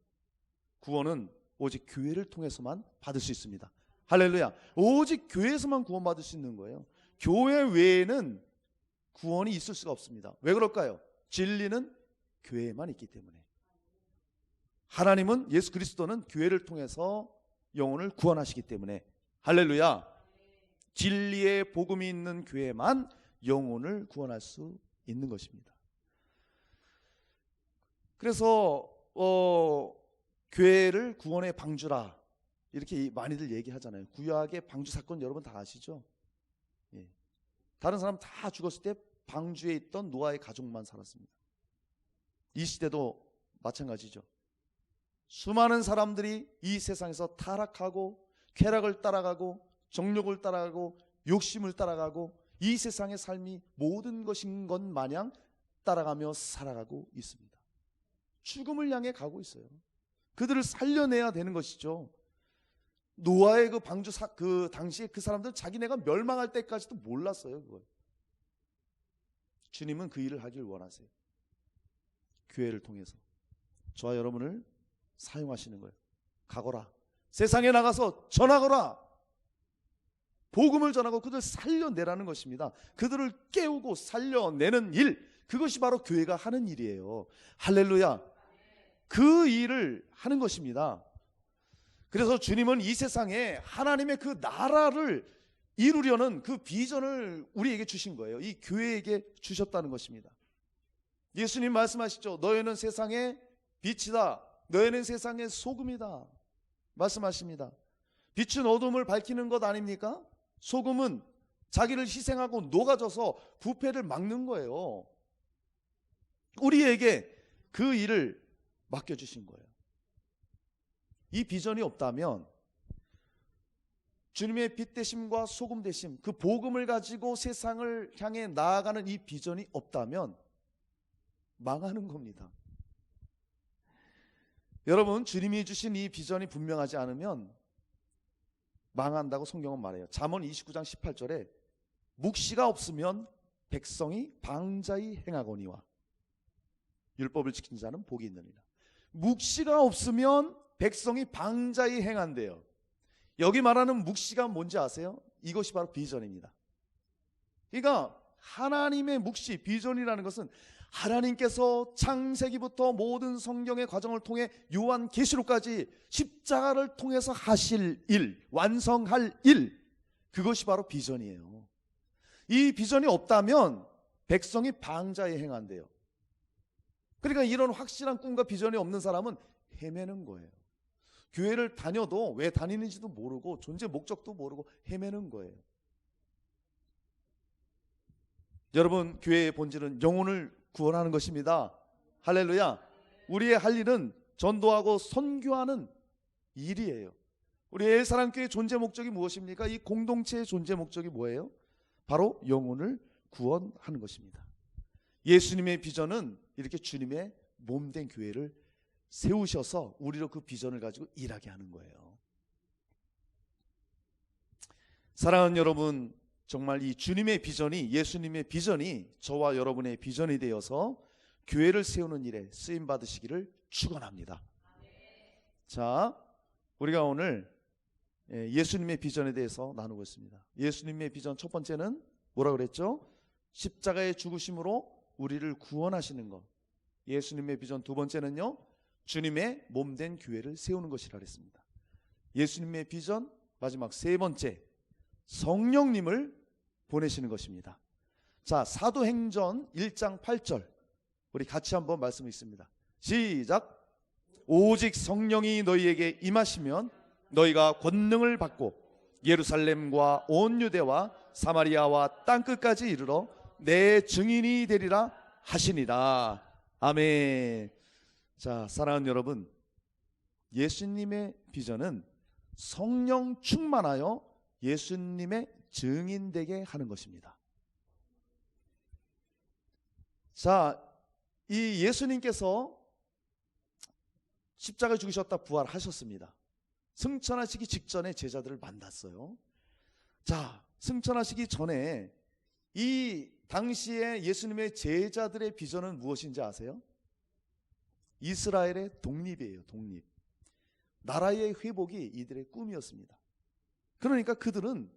구원은 오직 교회를 통해서만 받을 수 있습니다. 할렐루야. 오직 교회에서만 구원받을 수 있는 거예요. 교회 외에는 구원이 있을 수가 없습니다. 왜 그럴까요? 진리는 교회에만 있기 때문에. 하나님은, 예수 그리스도는 교회를 통해서 영혼을 구원하시기 때문에, 할렐루야, 진리의 복음이 있는 교회만 영혼을 구원할 수 있는 것입니다. 그래서 교회를 구원의 방주라 이렇게 많이들 얘기하잖아요. 구약의 방주 사건 여러분 다 아시죠? 예. 다른 사람 다 죽었을 때 방주에 있던 노아의 가족만 살았습니다. 이 시대도 마찬가지죠. 수많은 사람들이 이 세상에서 타락하고 쾌락을 따라가고 정욕을 따라가고 욕심을 따라가고 이 세상의 삶이 모든 것인 것 마냥 따라가며 살아가고 있습니다. 죽음을 향해 가고 있어요. 그들을 살려내야 되는 것이죠. 노아의 그 방주 그 당시에 그 사람들은 자기네가 멸망할 때까지도 몰랐어요. 그걸. 주님은 그 일을 하길 원하세요. 교회를 통해서 저와 여러분을 사용하시는 거예요. 가거라, 세상에 나가서 전하거라, 복음을 전하고 그들을 살려내라는 것입니다. 그들을 깨우고 살려내는 일, 그것이 바로 교회가 하는 일이에요. 할렐루야. 그 일을 하는 것입니다. 그래서 주님은 이 세상에 하나님의 그 나라를 이루려는 그 비전을 우리에게 주신 거예요. 이 교회에게 주셨다는 것입니다. 예수님 말씀하시죠. 너희는 세상의 빛이다. 너희는 세상의 소금이다 말씀하십니다. 빛은 어둠을 밝히는 것 아닙니까? 소금은 자기를 희생하고 녹아져서 부패를 막는 거예요. 우리에게 그 일을 맡겨주신 거예요. 이 비전이 없다면, 주님의 빛 되심과 소금 되심, 그 복음을 가지고 세상을 향해 나아가는 이 비전이 없다면 망하는 겁니다. 여러분, 주님이 주신 이 비전이 분명하지 않으면 망한다고 성경은 말해요. 잠언 29장 18절에 묵시가 없으면 백성이 방자히 행하거니와 율법을 지킨 자는 복이 있느니라. 묵시가 없으면 백성이 방자히 행한대요. 여기 말하는 묵시가 뭔지 아세요? 이것이 바로 비전입니다. 그러니까 하나님의 묵시, 비전이라는 것은 하나님께서 창세기부터 모든 성경의 과정을 통해 요한계시록까지 십자가를 통해서 하실 일, 완성할 일, 그것이 바로 비전이에요. 이 비전이 없다면 백성이 방자히 행한대요. 그러니까 이런 확실한 꿈과 비전이 없는 사람은 헤매는 거예요. 교회를 다녀도 왜 다니는지도 모르고 존재 목적도 모르고 헤매는 거예요. 여러분, 교회의 본질은 영혼을 구원하는 것입니다. 할렐루야. 우리의 할 일은 전도하고 선교하는 일이에요. 우리 엘사랑교회의 존재 목적이 무엇입니까? 이 공동체의 존재 목적이 뭐예요? 바로 영혼을 구원하는 것입니다. 예수님의 비전은 이렇게 주님의 몸된 교회를 세우셔서 우리로 그 비전을 가지고 일하게 하는 거예요. 사랑하는 여러분, 정말 이 주님의 비전이, 예수님의 비전이 저와 여러분의 비전이 되어서 교회를 세우는 일에 쓰임 받으시기를 축원합니다. 자, 우리가 오늘 예수님의 비전에 대해서 나누고 있습니다. 예수님의 비전 첫 번째는 뭐라 그랬죠? 십자가의 죽으심으로 우리를 구원하시는 것. 예수님의 비전 두 번째는요, 주님의 몸된 교회를 세우는 것이라 그랬습니다. 예수님의 비전 마지막 세 번째, 성령님을 보내시는 것입니다. 자, 사도행전 1장 8절 우리 같이 한번 말씀 있습니다. 시작. 오직 성령이 너희에게 임하시면 너희가 권능을 받고 예루살렘과 온 유대와 사마리아와 땅끝까지 이르러 내 증인이 되리라 하시니라. 아멘. 자, 사랑하는 여러분, 예수님의 비전은 성령 충만하여 예수님의 증인되게 하는 것입니다. 자, 이 예수님께서 십자가에 죽으셨다 부활하셨습니다. 승천하시기 직전에 제자들을 만났어요. 자, 승천하시기 전에 이 당시에 예수님의 제자들의 비전은 무엇인지 아세요? 이스라엘의 독립이에요. 독립. 나라의 회복이 이들의 꿈이었습니다. 그러니까 그들은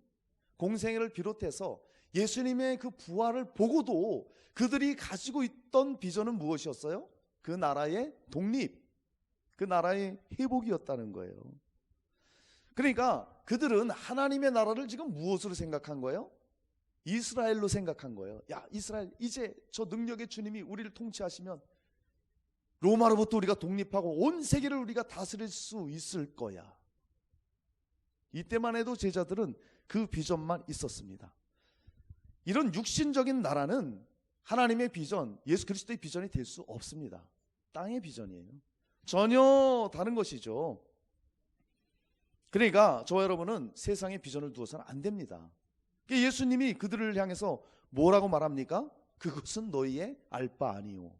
공생애를 비롯해서 예수님의 그 부활을 보고도 그들이 가지고 있던 비전은 무엇이었어요? 그 나라의 독립, 그 나라의 회복이었다는 거예요. 그러니까 그들은 하나님의 나라를 지금 무엇으로 생각한 거예요? 이스라엘로 생각한 거예요. 야, 이스라엘, 이제 저 능력의 주님이 우리를 통치하시면 로마로부터 우리가 독립하고 온 세계를 우리가 다스릴 수 있을 거야. 이때만 해도 제자들은 그 비전만 있었습니다. 이런 육신적인 나라는 하나님의 비전, 예수 그리스도의 비전이 될 수 없습니다. 땅의 비전이에요. 전혀 다른 것이죠. 그러니까 저와 여러분은 세상의 비전을 두어서는 안 됩니다. 예수님이 그들을 향해서 뭐라고 말합니까? 그것은 너희의 알 바 아니요.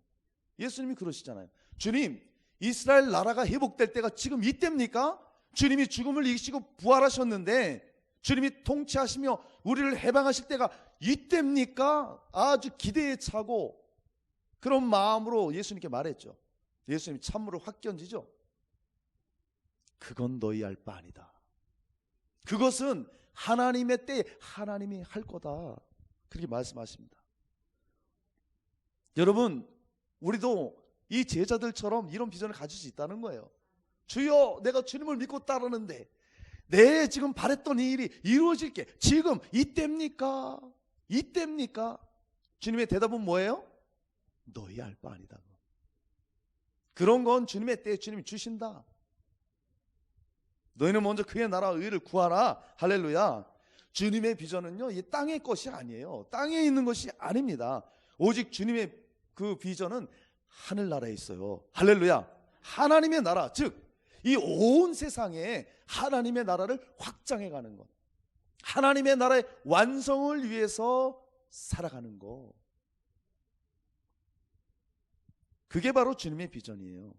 예수님이 그러시잖아요. 주님, 이스라엘 나라가 회복될 때가 지금 이때입니까? 주님이 죽음을 이기시고 부활하셨는데 주님이 통치하시며 우리를 해방하실 때가 이때입니까? 아주 기대에 차고 그런 마음으로 예수님께 말했죠. 예수님이 참으로 확견지죠. 그건 너희 알 바 아니다. 그것은 하나님의 때에 하나님이 할 거다. 그렇게 말씀하십니다. 여러분, 우리도 이 제자들처럼 이런 비전을 가질 수 있다는 거예요. 주여, 내가 주님을 믿고 따르는데 내 지금 바랬던 이 일이 이루어질 게 지금 이때입니까? 이때입니까? 주님의 대답은 뭐예요? 너희 알 바 아니다. 그런 건 주님의 때에 주님이 주신다. 너희는 먼저 그의 나라와 의를 구하라. 할렐루야. 주님의 비전은요, 이 땅의 것이 아니에요. 땅에 있는 것이 아닙니다. 오직 주님의 그 비전은 하늘나라에 있어요. 할렐루야. 하나님의 나라, 즉 이 온 세상에 하나님의 나라를 확장해 가는 것, 하나님의 나라의 완성을 위해서 살아가는 것, 그게 바로 주님의 비전이에요.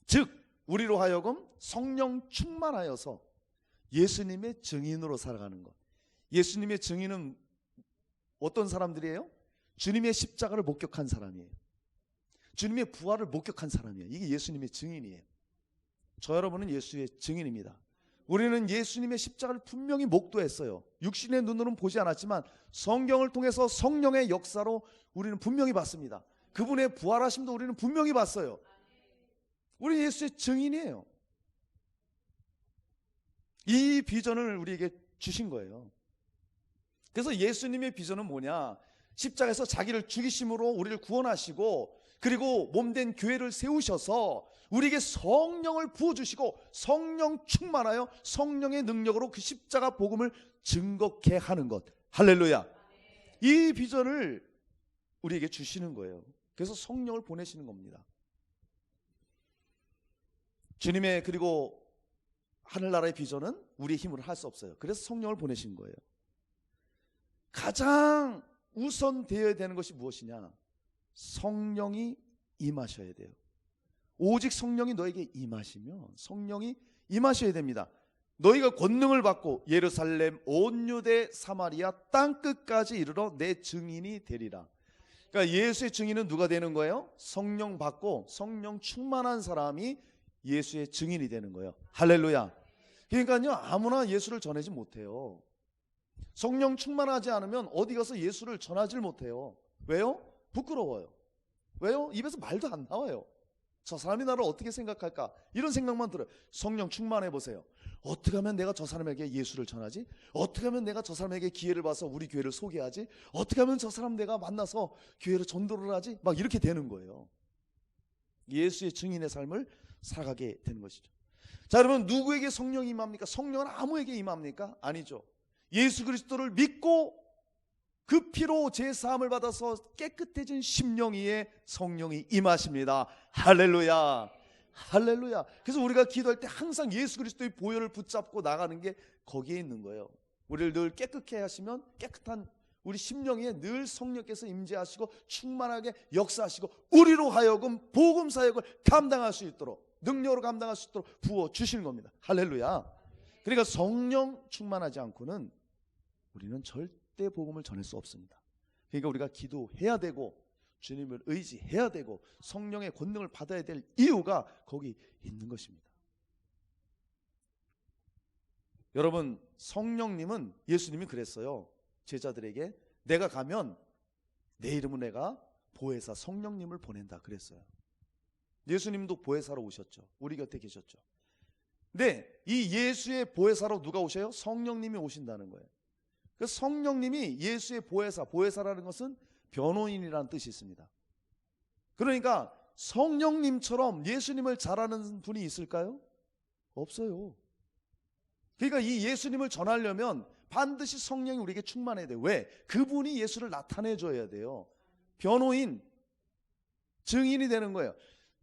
즉 우리로 하여금 성령 충만하여서 예수님의 증인으로 살아가는 것. 예수님의 증인은 어떤 사람들이에요? 주님의 십자가를 목격한 사람이에요. 주님의 부활을 목격한 사람이에요. 이게 예수님의 증인이에요. 저 여러분은 예수의 증인입니다. 우리는 예수님의 십자가를 분명히 목도했어요. 육신의 눈으로는 보지 않았지만 성경을 통해서 성령의 역사로 우리는 분명히 봤습니다. 그분의 부활하심도 우리는 분명히 봤어요. 우리 예수의 증인이에요. 이 비전을 우리에게 주신 거예요. 그래서 예수님의 비전은 뭐냐? 십자가에서 자기를 죽이심으로 우리를 구원하시고 그리고 몸된 교회를 세우셔서 우리에게 성령을 부어주시고 성령 충만하여 성령의 능력으로 그 십자가 복음을 증거케 하는 것. 할렐루야. 이 비전을 우리에게 주시는 거예요. 그래서 성령을 보내시는 겁니다. 주님의 그리고 하늘나라의 비전은 우리의 힘으로 할 수 없어요. 그래서 성령을 보내신 거예요. 가장 우선 되어야 되는 것이 무엇이냐? 성령이 임하셔야 돼요. 오직 성령이 너에게 임하시면 성령이 임하셔야 됩니다. 너희가 권능을 받고 예루살렘 온 유대 사마리아 땅끝까지 이르러 내 증인이 되리라. 그러니까 예수의 증인은 누가 되는 거예요? 성령 받고 성령 충만한 사람이 예수의 증인이 되는 거예요. 할렐루야. 그러니까요, 아무나 예수를 전하지 못해요. 성령 충만하지 않으면 어디 가서 예수를 전하지 못해요. 왜요? 부끄러워요. 왜요? 입에서 말도 안 나와요. 저 사람이 나를 어떻게 생각할까? 이런 생각만 들어요. 성령 충만해 보세요. 어떻게 하면 내가 저 사람에게 예수를 전하지? 어떻게 하면 내가 저 사람에게 기회를 봐서 우리 교회를 소개하지? 어떻게 하면 저 사람 내가 만나서 교회를 전도를 하지? 막 이렇게 되는 거예요. 예수의 증인의 삶을 살아가게 되는 것이죠. 자, 여러분, 누구에게 성령이 임합니까? 성령은 아무에게 임합니까? 아니죠. 예수 그리스도를 믿고 그 피로 제사함을 받아서 깨끗해진 심령 위에 성령이 임하십니다. 할렐루야, 할렐루야. 그래서 우리가 기도할 때 항상 예수 그리스도의 보혈을 붙잡고 나가는 게 거기에 있는 거예요. 우리를 늘 깨끗게 하시면 깨끗한 우리 심령에 늘 성령께서 임재하시고 충만하게 역사하시고 우리로 하여금 복음 사역을 감당할 수 있도록, 능력으로 감당할 수 있도록 부어 주시는 겁니다. 할렐루야. 그러니까 성령 충만하지 않고는 우리는 절대 복음을 전할 수 없습니다. 그러니까 우리가 기도해야 되고 주님을 의지해야 되고 성령의 권능을 받아야 될 이유가 거기 있는 것입니다. 여러분, 성령님은, 예수님이 그랬어요. 제자들에게 내가 가면 내 이름은 내가 보혜사 성령님을 보낸다 그랬어요. 예수님도 보혜사로 오셨죠. 우리 곁에 계셨죠. 근데 이 예수의 보혜사로 누가 오셔요? 성령님이 오신다는 거예요. 그래서 성령님이 예수의 보혜사, 보혜사라는 것은 변호인이라는 뜻이 있습니다. 그러니까 성령님처럼 예수님을 잘 아는 분이 있을까요? 없어요. 그러니까 이 예수님을 전하려면 반드시 성령이 우리에게 충만해야 돼요. 왜? 그분이 예수를 나타내 줘야 돼요. 변호인, 증인이 되는 거예요.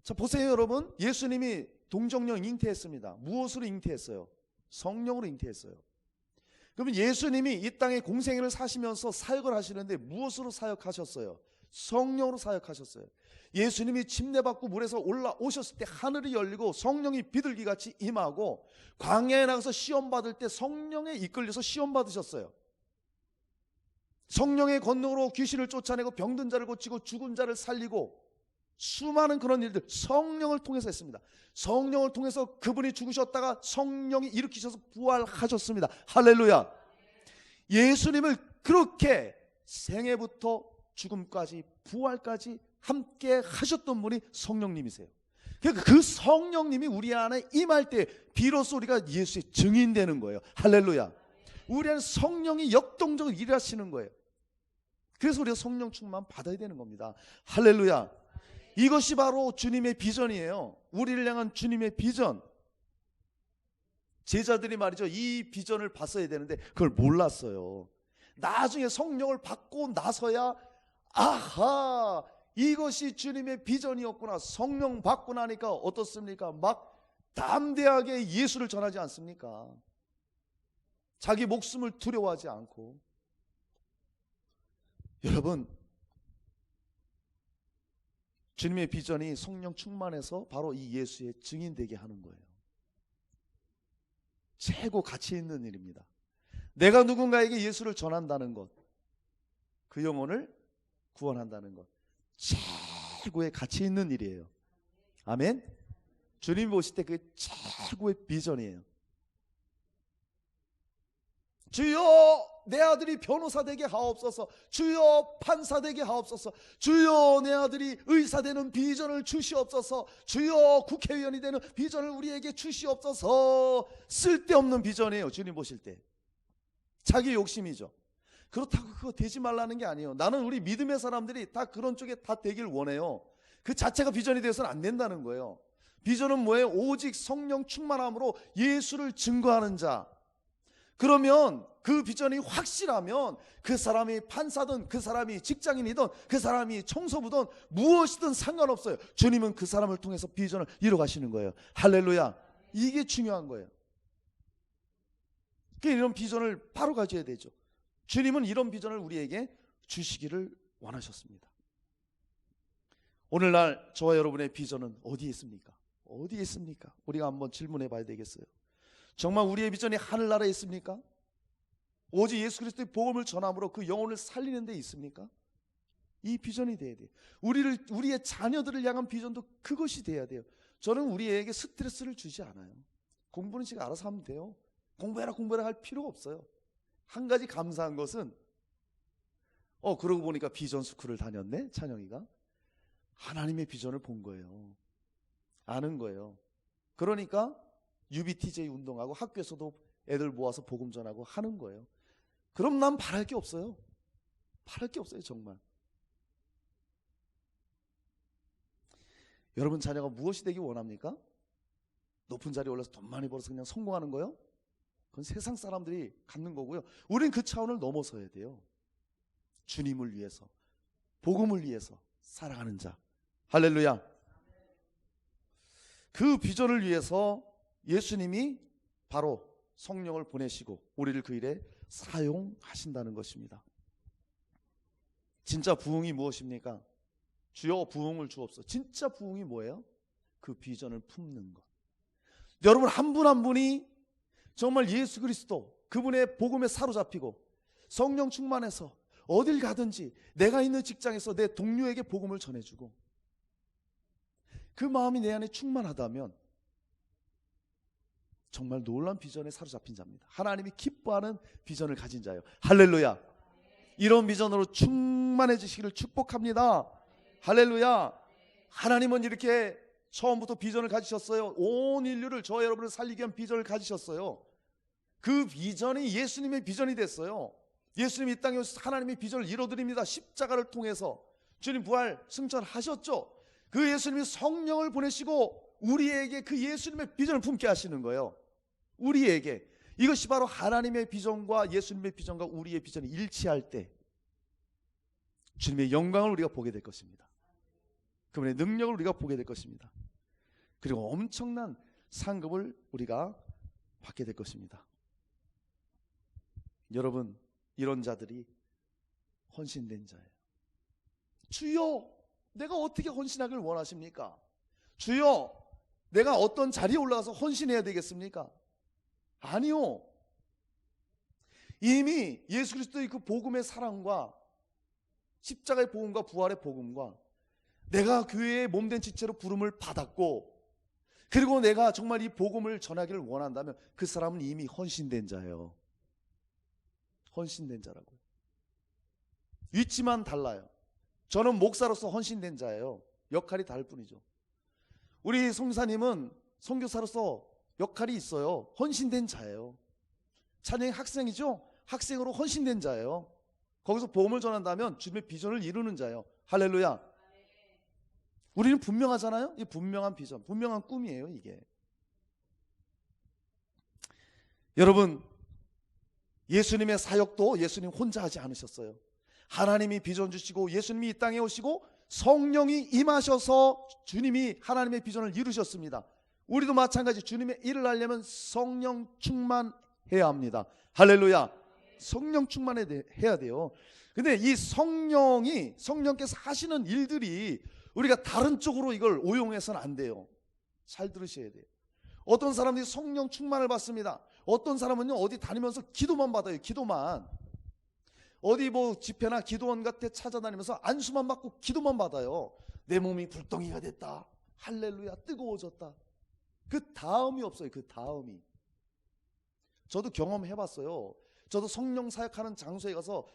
자, 보세요 여러분. 예수님이 동정령 잉태했습니다. 무엇으로 잉태했어요? 성령으로 잉태했어요. 그러면 예수님이 이 땅에 공생애를 사시면서 사역을 하시는데 무엇으로 사역하셨어요? 성령으로 사역하셨어요. 예수님이 침례받고 물에서 올라오셨을 때 하늘이 열리고 성령이 비둘기같이 임하고 광야에 나가서 시험 받을 때 성령에 이끌려서 시험 받으셨어요. 성령의 권능으로 귀신을 쫓아내고 병든 자를 고치고 죽은 자를 살리고 수많은 그런 일들 성령을 통해서 했습니다. 성령을 통해서 그분이 죽으셨다가 성령이 일으키셔서 부활하셨습니다. 할렐루야. 예수님을 그렇게 생애부터 죽음까지 부활까지 함께 하셨던 분이 성령님이세요. 그러니까 그 성령님이 우리 안에 임할 때 비로소 우리가 예수의 증인 되는 거예요. 할렐루야. 우리 안에 성령이 역동적으로 일하시는 거예요. 그래서 우리가 성령 충만 받아야 되는 겁니다. 할렐루야. 이것이 바로 주님의 비전이에요. 우리를 향한 주님의 비전. 제자들이 말이죠, 이 비전을 봤어야 되는데 그걸 몰랐어요. 나중에 성령을 받고 나서야 아하, 이것이 주님의 비전이었구나. 성령 받고 나니까 어떻습니까? 막 담대하게 예수를 전하지 않습니까? 자기 목숨을 두려워하지 않고. 여러분, 주님의 비전이 성령 충만해서 바로 이 예수의 증인 되게 하는 거예요. 최고 가치 있는 일입니다. 내가 누군가에게 예수를 전한다는 것, 그 영혼을 구원한다는 것, 최고의 가치 있는 일이에요. 아멘. 주님 오실 때 그게 최고의 비전이에요. 주여 내 아들이 변호사 되게 하옵소서. 주여 판사 되게 하옵소서. 주여 내 아들이 의사 되는 비전을 주시옵소서. 주여 국회의원이 되는 비전을 우리에게 주시옵소서. 쓸데없는 비전이에요. 주님 보실 때 자기 욕심이죠. 그렇다고 그거 되지 말라는 게 아니에요. 나는 우리 믿음의 사람들이 다 그런 쪽에 다 되길 원해요. 그 자체가 비전이 되어서는 안 된다는 거예요. 비전은 뭐예요? 오직 성령 충만함으로 예수를 증거하는 자. 그러면 그 비전이 확실하면 그 사람이 판사든 그 사람이 직장인이든 그 사람이 청소부든 무엇이든 상관없어요. 주님은 그 사람을 통해서 비전을 이뤄가시는 거예요. 할렐루야. 이게 중요한 거예요. 그러니까 이런 비전을 바로 가져야 되죠. 주님은 이런 비전을 우리에게 주시기를 원하셨습니다. 오늘날 저와 여러분의 비전은 어디에 있습니까? 어디에 있습니까? 우리가 한번 질문해 봐야 되겠어요. 정말 우리의 비전이 하늘나라에 있습니까? 오직 예수 그리스도의 복음을 전함으로 그 영혼을 살리는 데 있습니까? 이 비전이 돼야 돼요. 우리의 자녀들을 향한 비전도 그것이 돼야 돼요. 저는 우리에게 스트레스를 주지 않아요. 공부는 지가 알아서 하면 돼요. 공부해라 할 필요가 없어요. 한 가지 감사한 것은 그러고 보니까 비전 스쿨을 다녔네 찬영이가. 하나님의 비전을 본 거예요. 아는 거예요. 그러니까 UBTJ 운동하고 학교에서도 애들 모아서 복음 전하고 하는 거예요. 그럼 난 바랄 게 없어요. 바랄 게 없어요 정말. 여러분 자녀가 무엇이 되기 원합니까? 높은 자리에 올라서 돈 많이 벌어서 그냥 성공하는 거요? 그건 세상 사람들이 갖는 거고요. 우린 그 차원을 넘어서야 돼요. 주님을 위해서, 복음을 위해서 살아가는 자. 할렐루야. 그 비전을 위해서 예수님이 바로 성령을 보내시고 우리를 그 일에 사용하신다는 것입니다. 진짜 부흥이 무엇입니까? 주여 부흥을 주옵소서. 진짜 부흥이 뭐예요? 그 비전을 품는 것. 여러분 한 분 한 분이 정말 예수 그리스도 그분의 복음에 사로잡히고 성령 충만해서 어딜 가든지 내가 있는 직장에서 내 동료에게 복음을 전해주고 그 마음이 내 안에 충만하다면 정말 놀라운 비전에 사로잡힌 자입니다. 하나님이 기뻐하는 비전을 가진 자예요. 할렐루야. 이런 비전으로 충만해지시기를 축복합니다. 할렐루야. 하나님은 이렇게 처음부터 비전을 가지셨어요. 온 인류를, 저와 여러분을 살리기 위한 비전을 가지셨어요. 그 비전이 예수님의 비전이 됐어요. 예수님이 이 땅에 오셔서 하나님의 비전을 이뤄드립니다. 십자가를 통해서 주님 부활 승천하셨죠. 그 예수님이 성령을 보내시고 우리에게 그 예수님의 비전을 품게 하시는 거예요. 우리에게. 이것이 바로 하나님의 비전과 예수님의 비전과 우리의 비전이 일치할 때 주님의 영광을 우리가 보게 될 것입니다. 그분의 능력을 우리가 보게 될 것입니다. 그리고 엄청난 상급을 우리가 받게 될 것입니다. 여러분, 이런 자들이 헌신된 자예요. 주여, 내가 어떻게 헌신하길 원하십니까? 주여, 내가 어떤 자리에 올라가서 헌신해야 되겠습니까? 아니요. 이미 예수 그리스도의 그 복음의 사랑과 십자가의 복음과 부활의 복음과 내가 교회의 몸된 지체로 부름을 받았고 그리고 내가 정말 이 복음을 전하기를 원한다면 그 사람은 이미 헌신된 자예요. 헌신된 자라고요. 위치만 달라요. 저는 목사로서 헌신된 자예요. 역할이 다를 뿐이죠. 우리 송사님은 선교사로서 역할이 있어요. 헌신된 자예요. 찬양의 학생이죠. 학생으로 헌신된 자예요. 거기서 복음을 전한다면 주님의 비전을 이루는 자예요. 할렐루야. 우리는 분명하잖아요. 이 분명한 비전, 분명한 꿈이에요. 이게 여러분, 예수님의 사역도 예수님 혼자 하지 않으셨어요. 하나님이 비전 주시고 예수님이 이 땅에 오시고 성령이 임하셔서 주님이 하나님의 비전을 이루셨습니다. 우리도 마찬가지 주님의 일을 하려면 성령 충만해야 합니다. 할렐루야. 성령 충만해야 돼요. 근데 이 성령께서 하시는 일들이 우리가 다른 쪽으로 이걸 오용해서는 안 돼요. 잘 들으셔야 돼요. 어떤 사람들이 성령 충만을 받습니다. 어떤 사람은요 어디 다니면서 기도만 받아요. 기도만. 어디 뭐 집회나 기도원 같아 찾아다니면서 안수만 받고 기도만 받아요. 내 몸이 불덩이가 됐다. 할렐루야. 뜨거워졌다. 그 다음이 없어요. 그 다음이. 저도 경험해봤어요. 저도 성령 사역하는 장소에 가서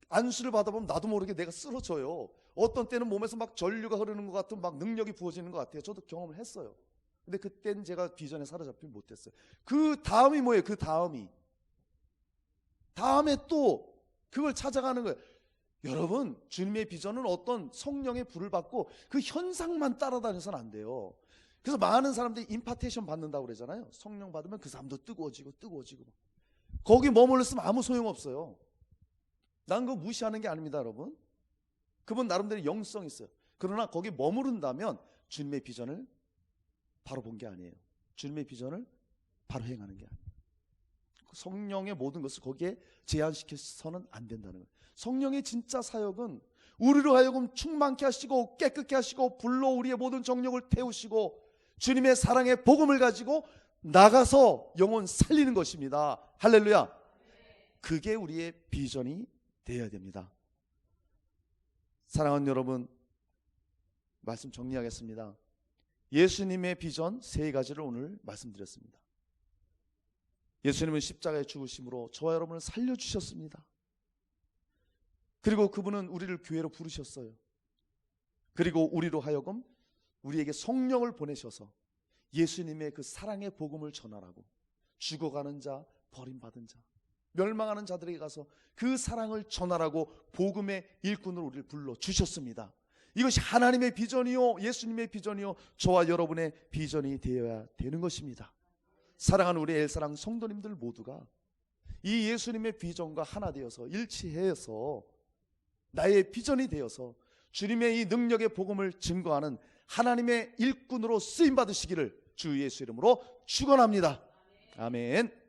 안수를 받아보면 나도 모르게 내가 쓰러져요. 어떤 때는 몸에서 막 전류가 흐르는 것 같은 막 능력이 부어지는 것 같아요. 저도 경험을 했어요. 근데 그때는 제가 비전에 사로잡히지 못했어요. 그 다음이 뭐예요? 그 다음에 또 그걸 찾아가는 거예요. 여러분, 주님의 비전은 어떤 성령의 불을 받고 그 현상만 따라다녀서는 안 돼요. 그래서 많은 사람들이 임파테이션 받는다고 그러잖아요. 성령 받으면 그 사람도 뜨거워지고 거기 머물러 있으면 아무 소용없어요. 난 그거 무시하는 게 아닙니다. 여러분, 그분 나름대로 영성이 있어요. 그러나 거기 머무른다면 주님의 비전을 바로 본 게 아니에요. 주님의 비전을 바로 행하는 게 아니에요. 성령의 모든 것을 거기에 제한시켜서는 안 된다는 거예요. 성령의 진짜 사역은 우리로 하여금 충만케 하시고 깨끗게 하시고 불로 우리의 모든 정욕을 태우시고 주님의 사랑의 복음을 가지고 나가서 영혼 살리는 것입니다. 할렐루야. 그게 우리의 비전이 되어야 됩니다. 사랑하는 여러분, 말씀 정리하겠습니다. 예수님의 비전 3가지를 오늘 말씀드렸습니다. 예수님은 십자가에 죽으심으로 저와 여러분을 살려주셨습니다. 그리고 그분은 우리를 교회로 부르셨어요. 그리고 우리로 하여금 우리에게 성령을 보내셔서 예수님의 그 사랑의 복음을 전하라고 죽어가는 자, 버림받은 자, 멸망하는 자들에게 가서 그 사랑을 전하라고 복음의 일꾼으로 우리를 불러주셨습니다. 이것이 하나님의 비전이요, 예수님의 비전이요, 저와 여러분의 비전이 되어야 되는 것입니다. 사랑하는 우리 엘사랑 성도님들 모두가 이 예수님의 비전과 하나 되어서 일치해서 나의 비전이 되어서 주님의 이 능력의 복음을 증거하는 하나님의 일꾼으로 쓰임 받으시기를 주 예수 이름으로 축원합니다. 아멘.